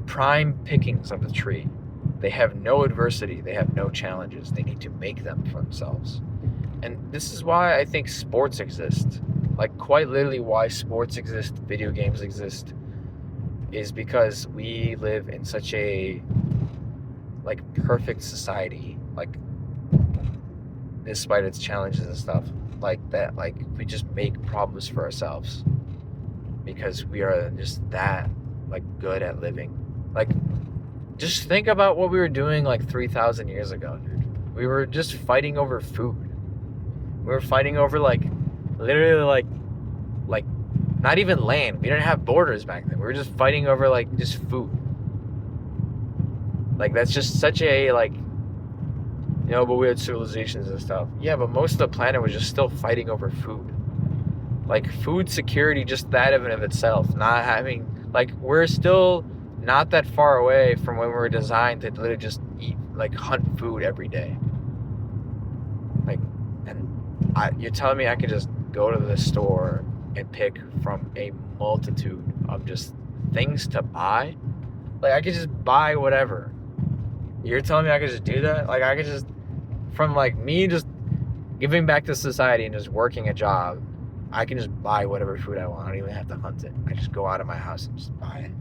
prime pickings of the tree. They have no adversity. They have no challenges. They need to make them for themselves. And this is why I think sports exist. Like quite literally why sports exist, video games exist, is because we live in such a like perfect society, like despite its challenges and stuff like that. Like we just make problems for ourselves because we are just that like good at living. Like just think about what we were doing like 3,000 years ago, dude. We were just fighting over food. We were fighting over like literally like not even land. We didn't have borders back then. We were just fighting over like just food. Like that's just such a like, you know, but we had civilizations and stuff. Yeah, but most of the planet was just still fighting over food. Like food security, just that of and of itself. Not having like we're still not that far away from when we were designed to literally just eat like hunt food every day. Like, and you're telling me I could just go to the store and pick from a multitude of just things to buy? Like I could just buy whatever. You're telling me I could just do that? Like I could just, from like me just giving back to society and just working a job, I can just buy whatever food I want. I don't even have to hunt it. I just go out of my house and just buy it.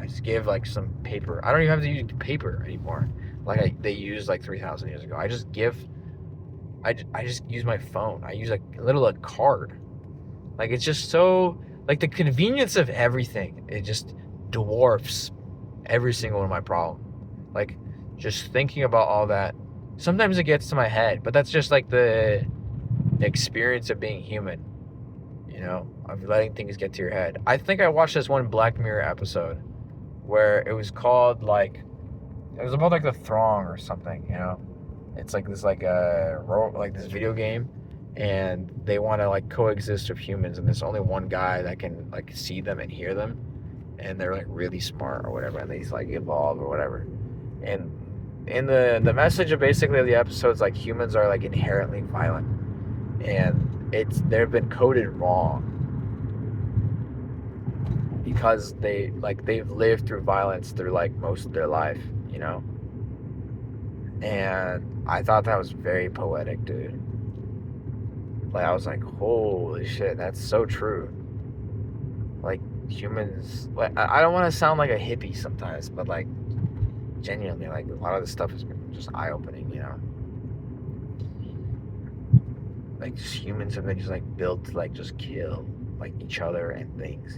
I just give like some paper. I don't even have to use paper anymore, like they used like 3,000 years ago. I just use my phone. I use like a card. Like it's just so like the convenience of everything. It just dwarfs every single one of my problem. Like just thinking about all that. Sometimes it gets to my head, but that's just like the experience of being human. You know, of letting things get to your head. I think I watched this one Black Mirror episode where it was called like, it was about like the Throng or something, you know. It's like this like like this video game, and they want to like coexist with humans, and there's only one guy that can like see them and hear them, and they're like really smart or whatever, and they like evolve or whatever. And in the message of basically the episodes, like humans are like inherently violent, and they've been coded wrong because they've lived through violence through like most of their life, you know. And I thought that was very poetic, dude. Like I was like, holy shit, that's so true. Like humans, like I don't want to sound like a hippie sometimes, but like genuinely, like a lot of this stuff has been just eye-opening, you know. Like just humans have been just like built to like just kill. like each other and things,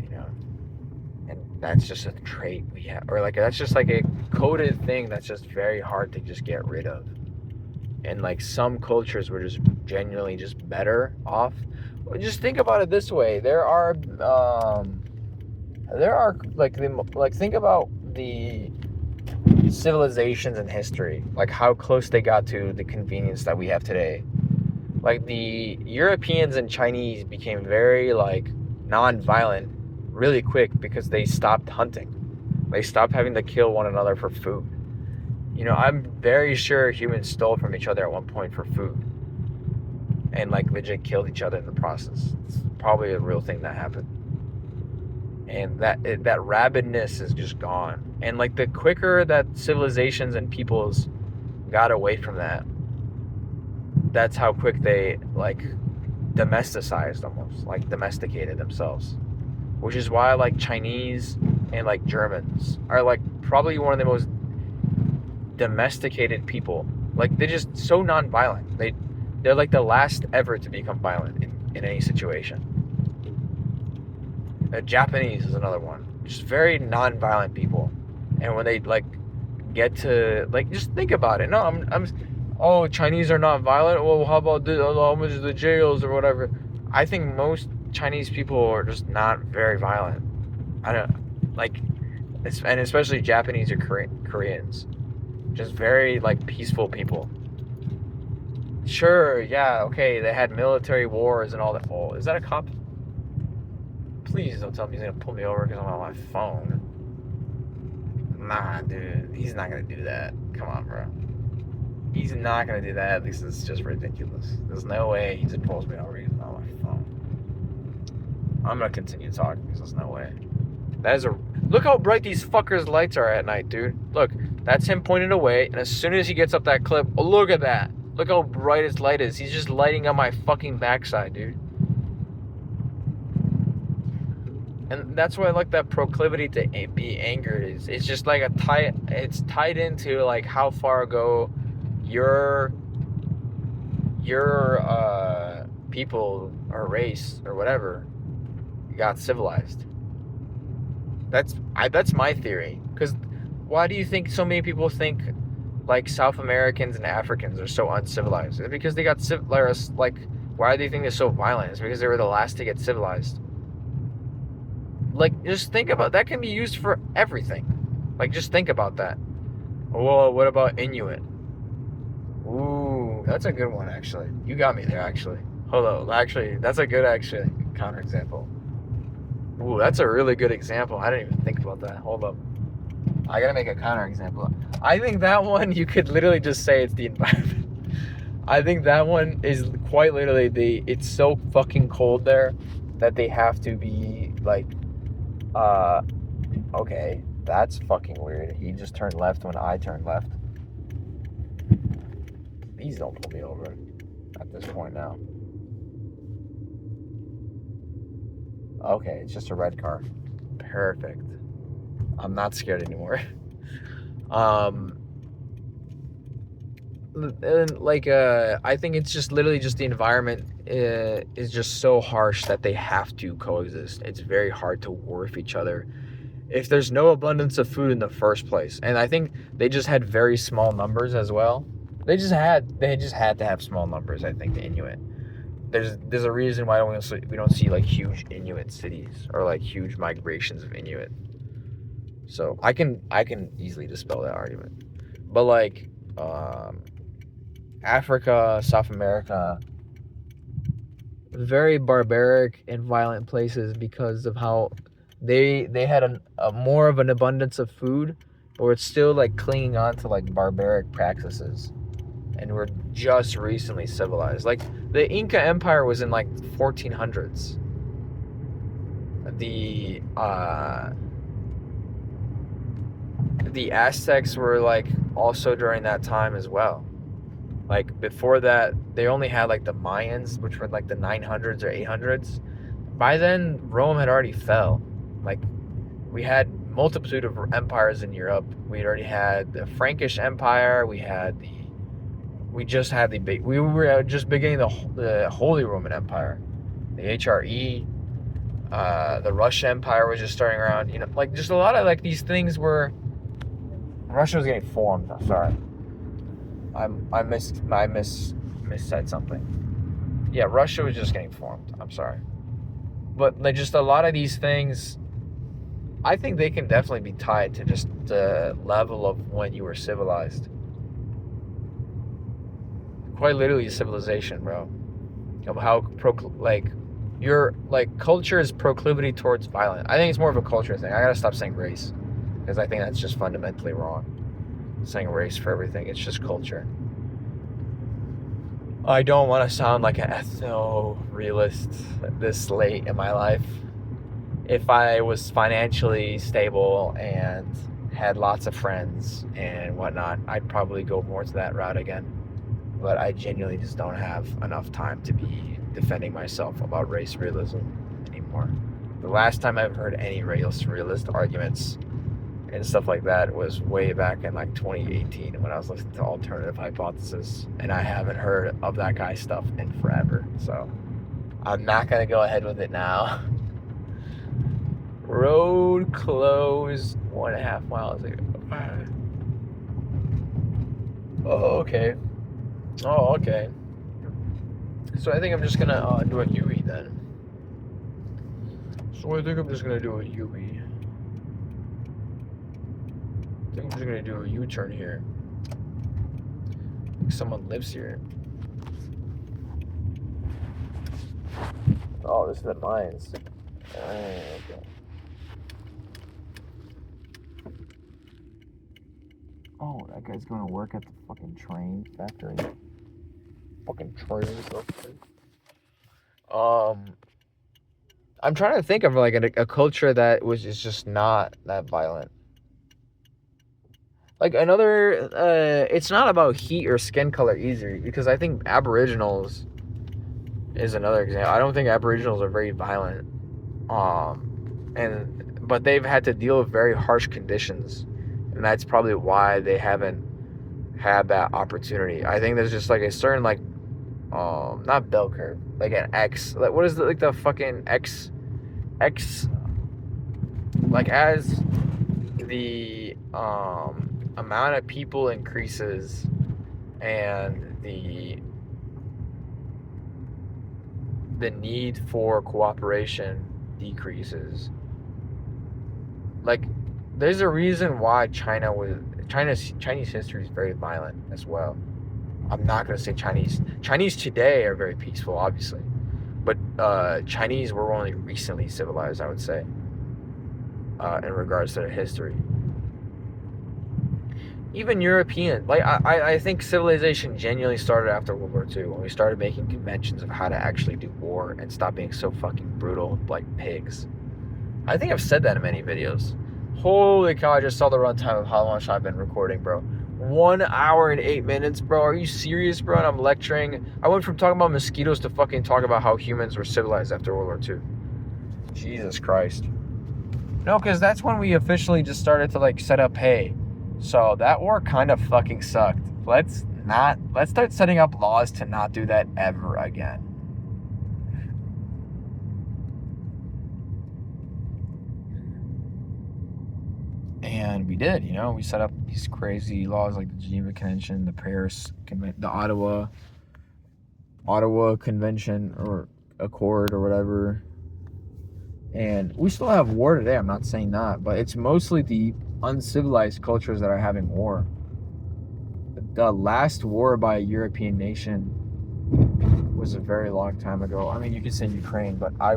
and that's just a trait we have, or like that's just like a coded thing that's just very hard to just get rid of. And like some cultures were just genuinely just better off. Just think about it this way: think about the civilizations in history, like how close they got to the convenience that we have today. Like the Europeans and Chinese became very like non-violent really quick because they stopped hunting. They stopped having to kill one another for food. I'm very sure humans stole from each other at one point for food, and like legit killed each other in the process. It's probably a real thing that happened. And that rabidness is just gone. And like the quicker that civilizations and peoples got away from that, that's how quick they like domesticized, almost like domesticated themselves. Which is why like Chinese and like Germans are like probably one of the most domesticated people. Like they're just so non-violent. They're like the last ever to become violent in any situation. Japanese is another one. Just very non-violent people. And when they like get to like, just think about it. No, oh, Chinese are not violent. Well, how about how much the jails or whatever? I think most Chinese people are just not very violent. I don't like, and especially Japanese or Koreans, just very like peaceful people. Sure, yeah, okay, they had military wars and all that. Oh, is that a cop? Please don't tell me he's gonna pull me over because I'm on my phone. Nah, dude, he's not gonna do that. Come on, bro. He's not gonna do that. At least it's just ridiculous. There's no way he just pulls me over because I'm on my phone. I'm gonna continue talking because there's no way. Look how bright these fuckers' lights are at night, dude. Look, that's him pointing away, and as soon as he gets up that clip, oh, look at that. Look how bright his light is. He's just lighting on my fucking backside, dude. And that's why I like that proclivity to be angered. It's just like it's tied into like how far ago your people or race or whatever got civilized. That's my theory. Because why do you think so many people think like South Americans and Africans are so uncivilized? It's because they got civilized. Like, why do you think they're so violent? It's because they were the last to get civilized. Like, just think about that. Can be used for everything. Like, just think about that. Well, what about Inuit? Ooh, that's a good one, actually. You got me there, actually. Hold on. Actually, that's a good, counterexample. Ooh, that's a really good example. I didn't even think about that. Hold up. I gotta make a counterexample. I think that one, you could literally just say it's the environment. I think that one is quite literally it's so fucking cold there that they have to be, like, okay, that's fucking weird. He just turned left when I turned left. Please don't pull me over at this point now. Okay, it's just a red car. Perfect. I'm not scared anymore. And like, I think it's just literally just the environment is just so harsh that they have to coexist. It's very hard to war with each other if there's no abundance of food in the first place. And I think they just had very small numbers as well. They just had to have small numbers. I think the Inuit. There's a reason why we don't see like huge Inuit cities or like huge migrations of Inuit. So I can easily dispel that argument. But like Africa, South America, very barbaric and violent places because of how they had a more of an abundance of food, but it's still like clinging on to like barbaric practices. And we're just recently civilized. Like the Inca Empire was in like 1400s. The Aztecs were like also during that time as well. Like before that, they only had like the Mayans, which were like the 900s or 800s. By then, Rome had already fell. Like we had multitude of empires in Europe. We already had the Frankish Empire. We were just beginning the Holy Roman Empire, the HRE. The Russian Empire was just starting around. You know, like just a lot of like these things where Russia was getting formed. I'm sorry, I miss said something. Yeah, Russia was just getting formed. I'm sorry, but like just a lot of these things, I think they can definitely be tied to just the level of when you were civilized. Quite literally, civilization, bro. Of how your like culture is proclivity towards violence. I think it's more of a culture thing. I gotta stop saying race because I think that's just fundamentally wrong. Saying race for everything, it's just culture. I don't want to sound like an ethno-realist this late in my life. If I was financially stable and had lots of friends and whatnot, I'd probably go more to that route again. But I genuinely just don't have enough time to be defending myself about race realism anymore. The last time I've heard any realist arguments and stuff like that was way back in like 2018 when I was listening to Alternative Hypothesis, and I haven't heard of that guy's stuff in forever. So I'm not gonna go ahead with it now. Road closed 1.5 miles ago. Oh, okay. So I think I'm just gonna do a U-E then. I think I'm just gonna do a U-turn here. I think someone lives here. Oh, this is the mines. Okay. Oh, that guy's going to work at the fucking train factory. Fucking trains. I'm trying to think of like a culture that is just not that violent. Like another, it's not about heat or skin color either, because I think Aboriginals is another example. I don't think Aboriginals are very violent, but they've had to deal with very harsh conditions, and that's probably why they haven't had that opportunity. I think there's just like a certain like, not bell curve, like an X. Like what is the fucking X, like as the amount of people increases and the need for cooperation decreases. Like there's a reason why Chinese history is very violent as well. I'm not going to say Chinese today are very peaceful, obviously, but Chinese were only recently civilized, I would say, in regards to their history. Even European, like I think civilization genuinely started after World War II when we started making conventions of how to actually do war and stop being so fucking brutal like pigs. I think I've said that in many videos. Holy cow, I just saw the runtime of how much I've been recording, bro. 1 hour and 8 minutes, bro. Are you serious, bro? And I'm lecturing. I went from talking about mosquitoes to fucking talk about how humans were civilized after World War II. Jesus Christ. No, because that's when we officially just started to like set up hay. So that war kind of fucking sucked. Let's start setting up laws to not do that ever again. And we did, we set up these crazy laws like the Geneva Convention, the Paris Convention, the Ottawa Convention or Accord or whatever. And we still have war today, I'm not saying that, but it's mostly the uncivilized cultures that are having war. The last war by a European nation was a very long time ago. I mean, you could say Ukraine, but I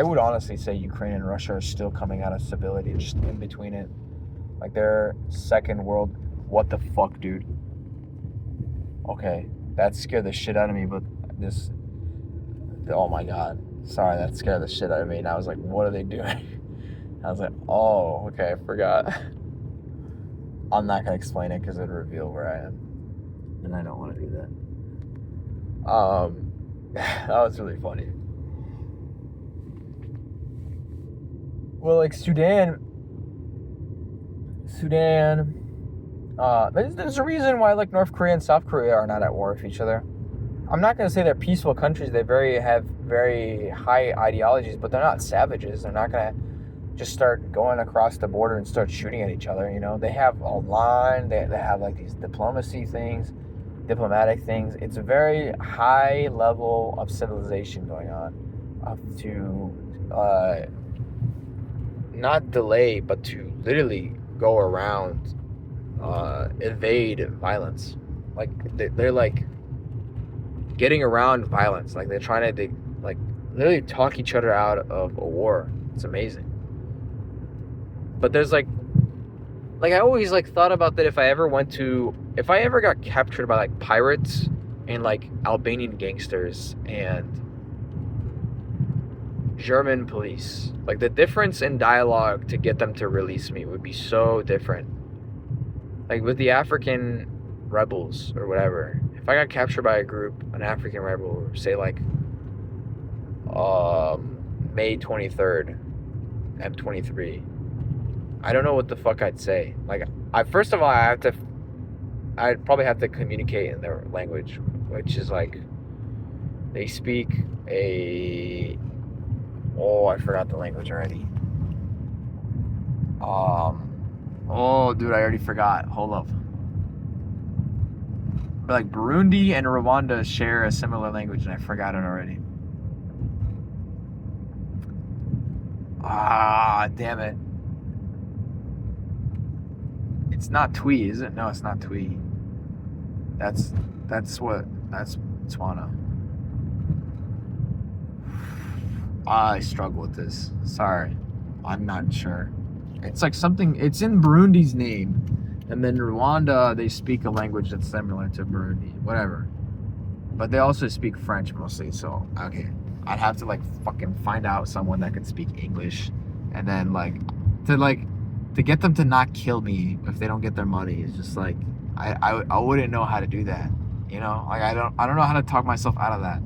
would honestly say Ukraine and Russia are still coming out of stability, just in between it. Like their second world. What the fuck, dude? Okay, that scared the shit out of me, but oh my god. Sorry, that scared the shit out of me. And I was like, what are they doing? I was like, oh, okay, I forgot. I'm not going to explain it because it would reveal where I am. And I don't want to do that. That was really funny. Well, like Sudan, there's a reason why like North Korea and South Korea are not at war with each other. I'm not gonna say they're peaceful countries. They have very high ideologies, but they're not savages. They're not gonna just start going across the border and start shooting at each other. You know, they have a line. They have like these diplomatic things. It's a very high level of civilization going on, to not delay, but to literally go around, evade violence. Like they're like getting around violence. Like they're trying to like literally talk each other out of a war. It's amazing. But there's like I always like thought about that if I ever got captured by like pirates and like Albanian gangsters and German police, like the difference in dialogue to get them to release me would be so different. Like with the African rebels or whatever, if I got captured by a group, an African rebel, say like May 23rd, M23, I don't know what the fuck I'd say. Like, first of all, I'd probably have to communicate in their language, which is like, they speak I forgot the language already. Dude, I already forgot. Hold up. But like Burundi and Rwanda share a similar language, and I forgot it already. Damn it. It's not Twi, is it? No, it's not Twi. That's Tswana. I struggle with this. Sorry. I'm not sure. It's like something, it's in Burundi's name. And then Rwanda, they speak a language that's similar to Burundi. Whatever. But they also speak French mostly, so, okay. I'd have to like fucking find out someone that could speak English. And then to get them to not kill me if they don't get their money is just like, I wouldn't know how to do that. You know? Like I don't know how to talk myself out of that.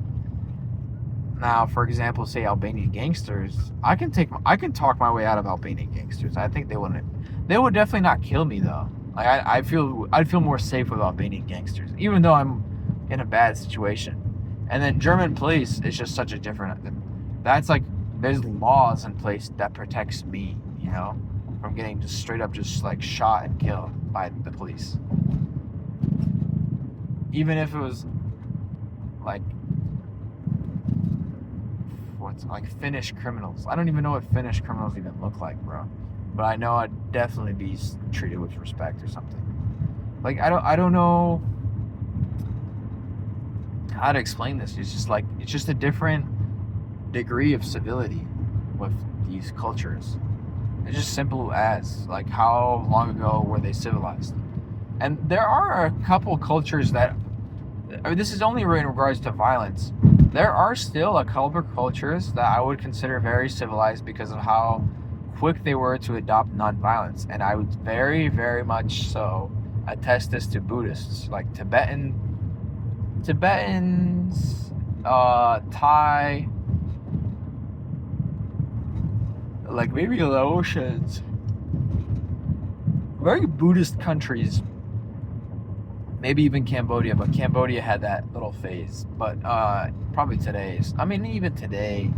Now, for example, say Albanian gangsters, I can talk my way out of Albanian gangsters. I think they would definitely not kill me though. Like I'd feel more safe with Albanian gangsters, even though I'm in a bad situation. And then German police is just such a different. That's like there's laws in place that protects me, you know, from getting just straight up just like shot and killed by the police. Even if it was like Finnish criminals. I don't even know what Finnish criminals even look like, bro. But I know I'd definitely be treated with respect or something. Like I don't know how to explain this. It's just a different degree of civility with these cultures. It's just simple as like how long ago were they civilized? And there are a couple cultures that, I mean, this is only in regards to violence. There are still a couple of cultures that I would consider very civilized because of how quick they were to adopt nonviolence. And I would very, very much so attest this to Buddhists, like Tibetans, Thai, like maybe Laotians, very Buddhist countries. Maybe even Cambodia, but Cambodia had that little phase. But probably even today,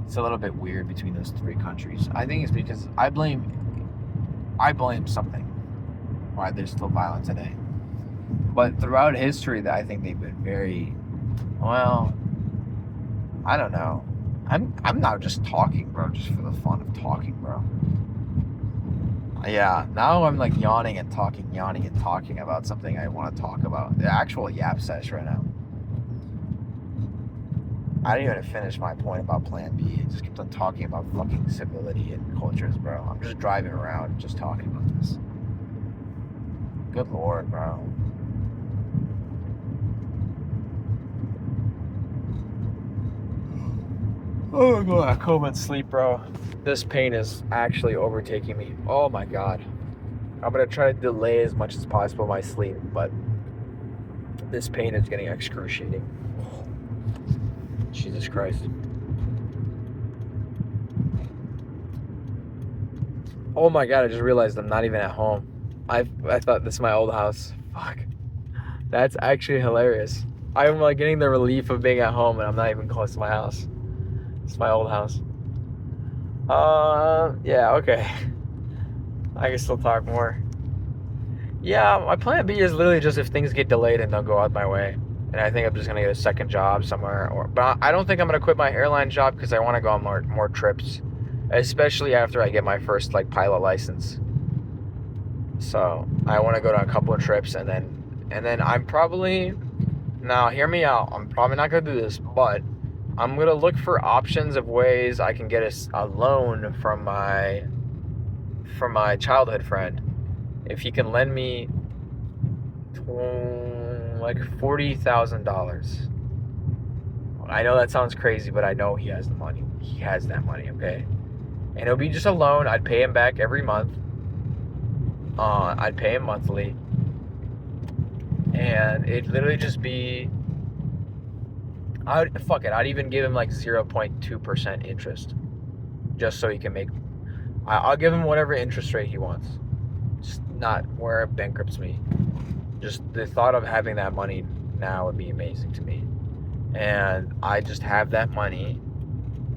it's a little bit weird between those three countries. I think it's because I blame something why there's still violence today. But throughout history, I think they've been very, well, I don't know. I'm not just talking, bro, just for the fun of talking, bro. Yeah, now I'm like yawning and talking about something I want to talk about. The actual yap sesh right now. I didn't even finish my point about Plan B. I just kept on talking about fucking civility and cultures, bro. I'm just driving around just talking about this. Good lord, bro. Oh, I'm going to go home and sleep, bro. This pain is actually overtaking me. Oh my god. I'm going to try to delay as much as possible my sleep, but this pain is getting excruciating. Jesus Christ. Oh my god, I just realized I'm not even at home. I thought this is my old house. Fuck. That's actually hilarious. I'm like getting the relief of being at home, and I'm not even close to my house. It's my old house. Yeah, okay. I can still talk more. Yeah, my plan B is literally just if things get delayed and don't go out my way. And I think I'm just gonna get a second job somewhere. But I don't think I'm gonna quit my airline job because I want to go on more trips, especially after I get my first like pilot license. So I want to go to a couple of trips and then I'm probably now hear me out. I'm probably not gonna do this, but I'm gonna look for options of ways I can get a loan from my childhood friend. If he can lend me like $40,000. I know that sounds crazy, but I know he has the money. He has that money, okay? And it'll be just a loan. I'd pay him back every month. I'd pay him monthly, and it'd literally just be. I'd even give him like 0.2% interest, just so he can make. I'll give him whatever interest rate he wants. Just not where it bankrupts me. Just the thought of having that money now would be amazing to me. And I just have that money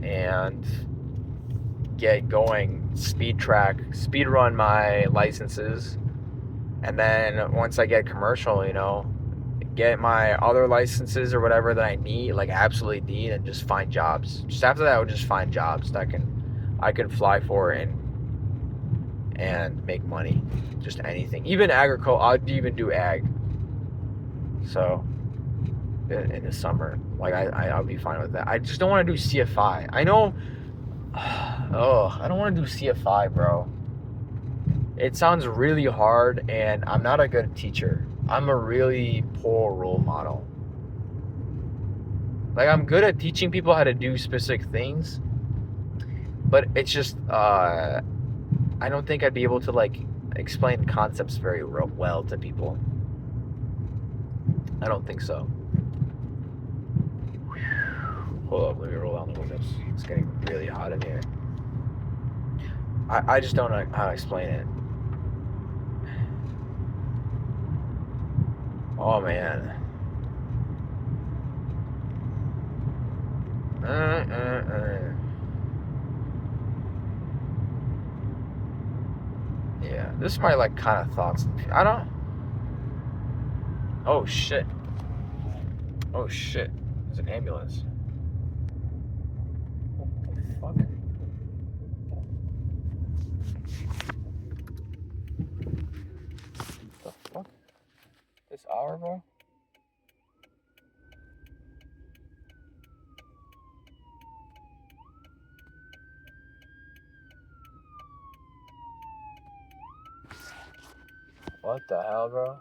and get going, speed run my licenses, and then once I get commercial, get my other licenses or whatever that I need, like absolutely need, and just find jobs. Just after that, I would just find jobs that I can fly for and make money. Just anything, even agriculture. I'd even do ag. So in the summer, like I'll be fine with that. I just don't want to do CFI. I know. Oh, I don't want to do CFI, bro. It sounds really hard, and I'm not a good teacher. I'm a really poor role model. Like, I'm good at teaching people how to do specific things, but it's just, I don't think I'd be able to, like, explain concepts very well to people. I don't think so. Hold up, let me roll down the windows. It's getting really hot in here. I just don't know how to explain it. Oh, man. Yeah, this is my, like, kind of thoughts. I don't... Oh, shit. Oh, shit. There's an ambulance. What the fuck? What the fuck? This hour, bro? What the hell, bro?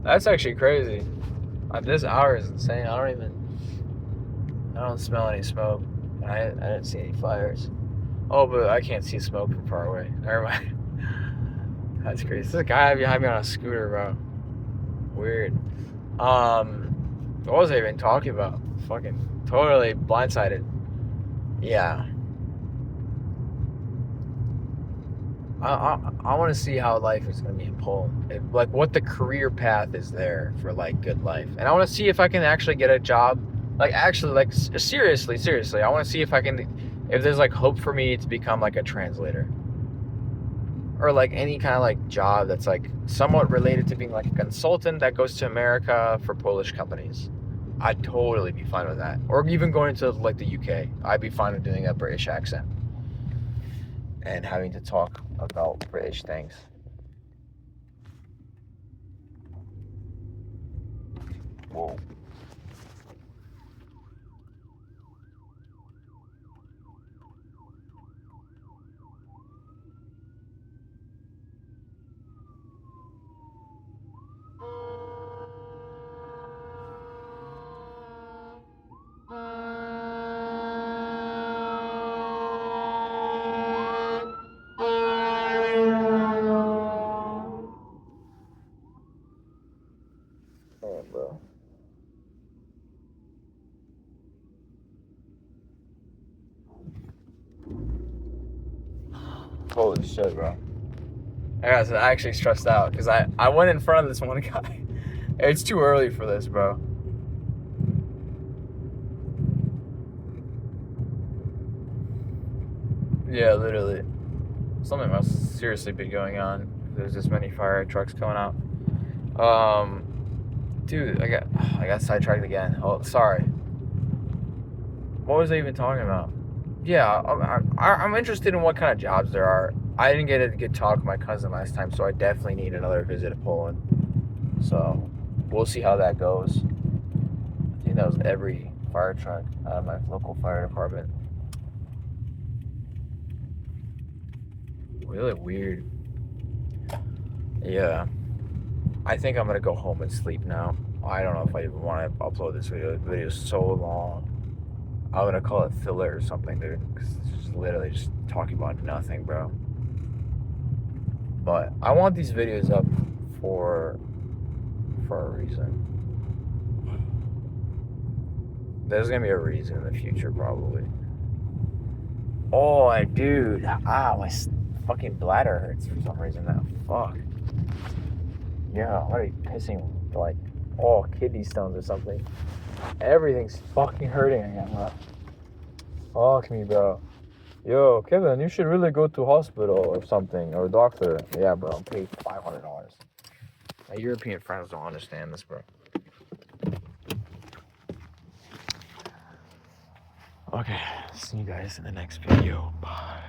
That's actually crazy. This hour is insane. I don't smell any smoke. I didn't see any fires. Oh, but I can't see smoke from far away. Never mind. That's crazy. There's a guy behind me on a scooter, bro. Weird. What was I even talking about? Fucking totally blindsided. Yeah. I want to see how life is going to be in Poland. Like what the career path is there for like good life. And I want to see if I can actually get a job. Like actually, like seriously. I want to see if there's like hope for me to become like a translator. Or like any kind of like job that's like somewhat related to being like a consultant that goes to America for Polish companies. I'd totally be fine with that. Or even going to like the UK. I'd be fine with doing a British accent and having to talk about British things. Whoa. Man, bro. Holy shit, bro. I got actually stressed out because I went in front of this one guy. It's too early for this, bro. Yeah, literally. Something must seriously be going on. There's this many fire trucks coming out. Dude, I got sidetracked again. Oh, sorry. What was I even talking about? Yeah, I'm interested in what kind of jobs there are. I didn't get a good talk with my cousin last time, so I definitely need another visit to Poland. So we'll see how that goes. I think that was every fire truck out of my local fire department. Really weird. Yeah. I think I'm gonna go home and sleep now. I don't know if I even want to upload this video. The video is so long. I'm gonna call it filler or something, dude. Cause it's just literally just talking about nothing, bro. But I want these videos up for a reason. There's gonna be a reason in the future, probably. Oh, dude. My fucking bladder hurts for some reason now. Fuck. Yeah, I'm already pissing like kidney stones or something. Everything's fucking hurting again, bro. Fuck me, bro. Yo, Kevin, you should really go to hospital or something, or doctor. Yeah, bro, I'm paid $500. My European friends don't understand this, bro. Okay, see you guys in the next video. Bye.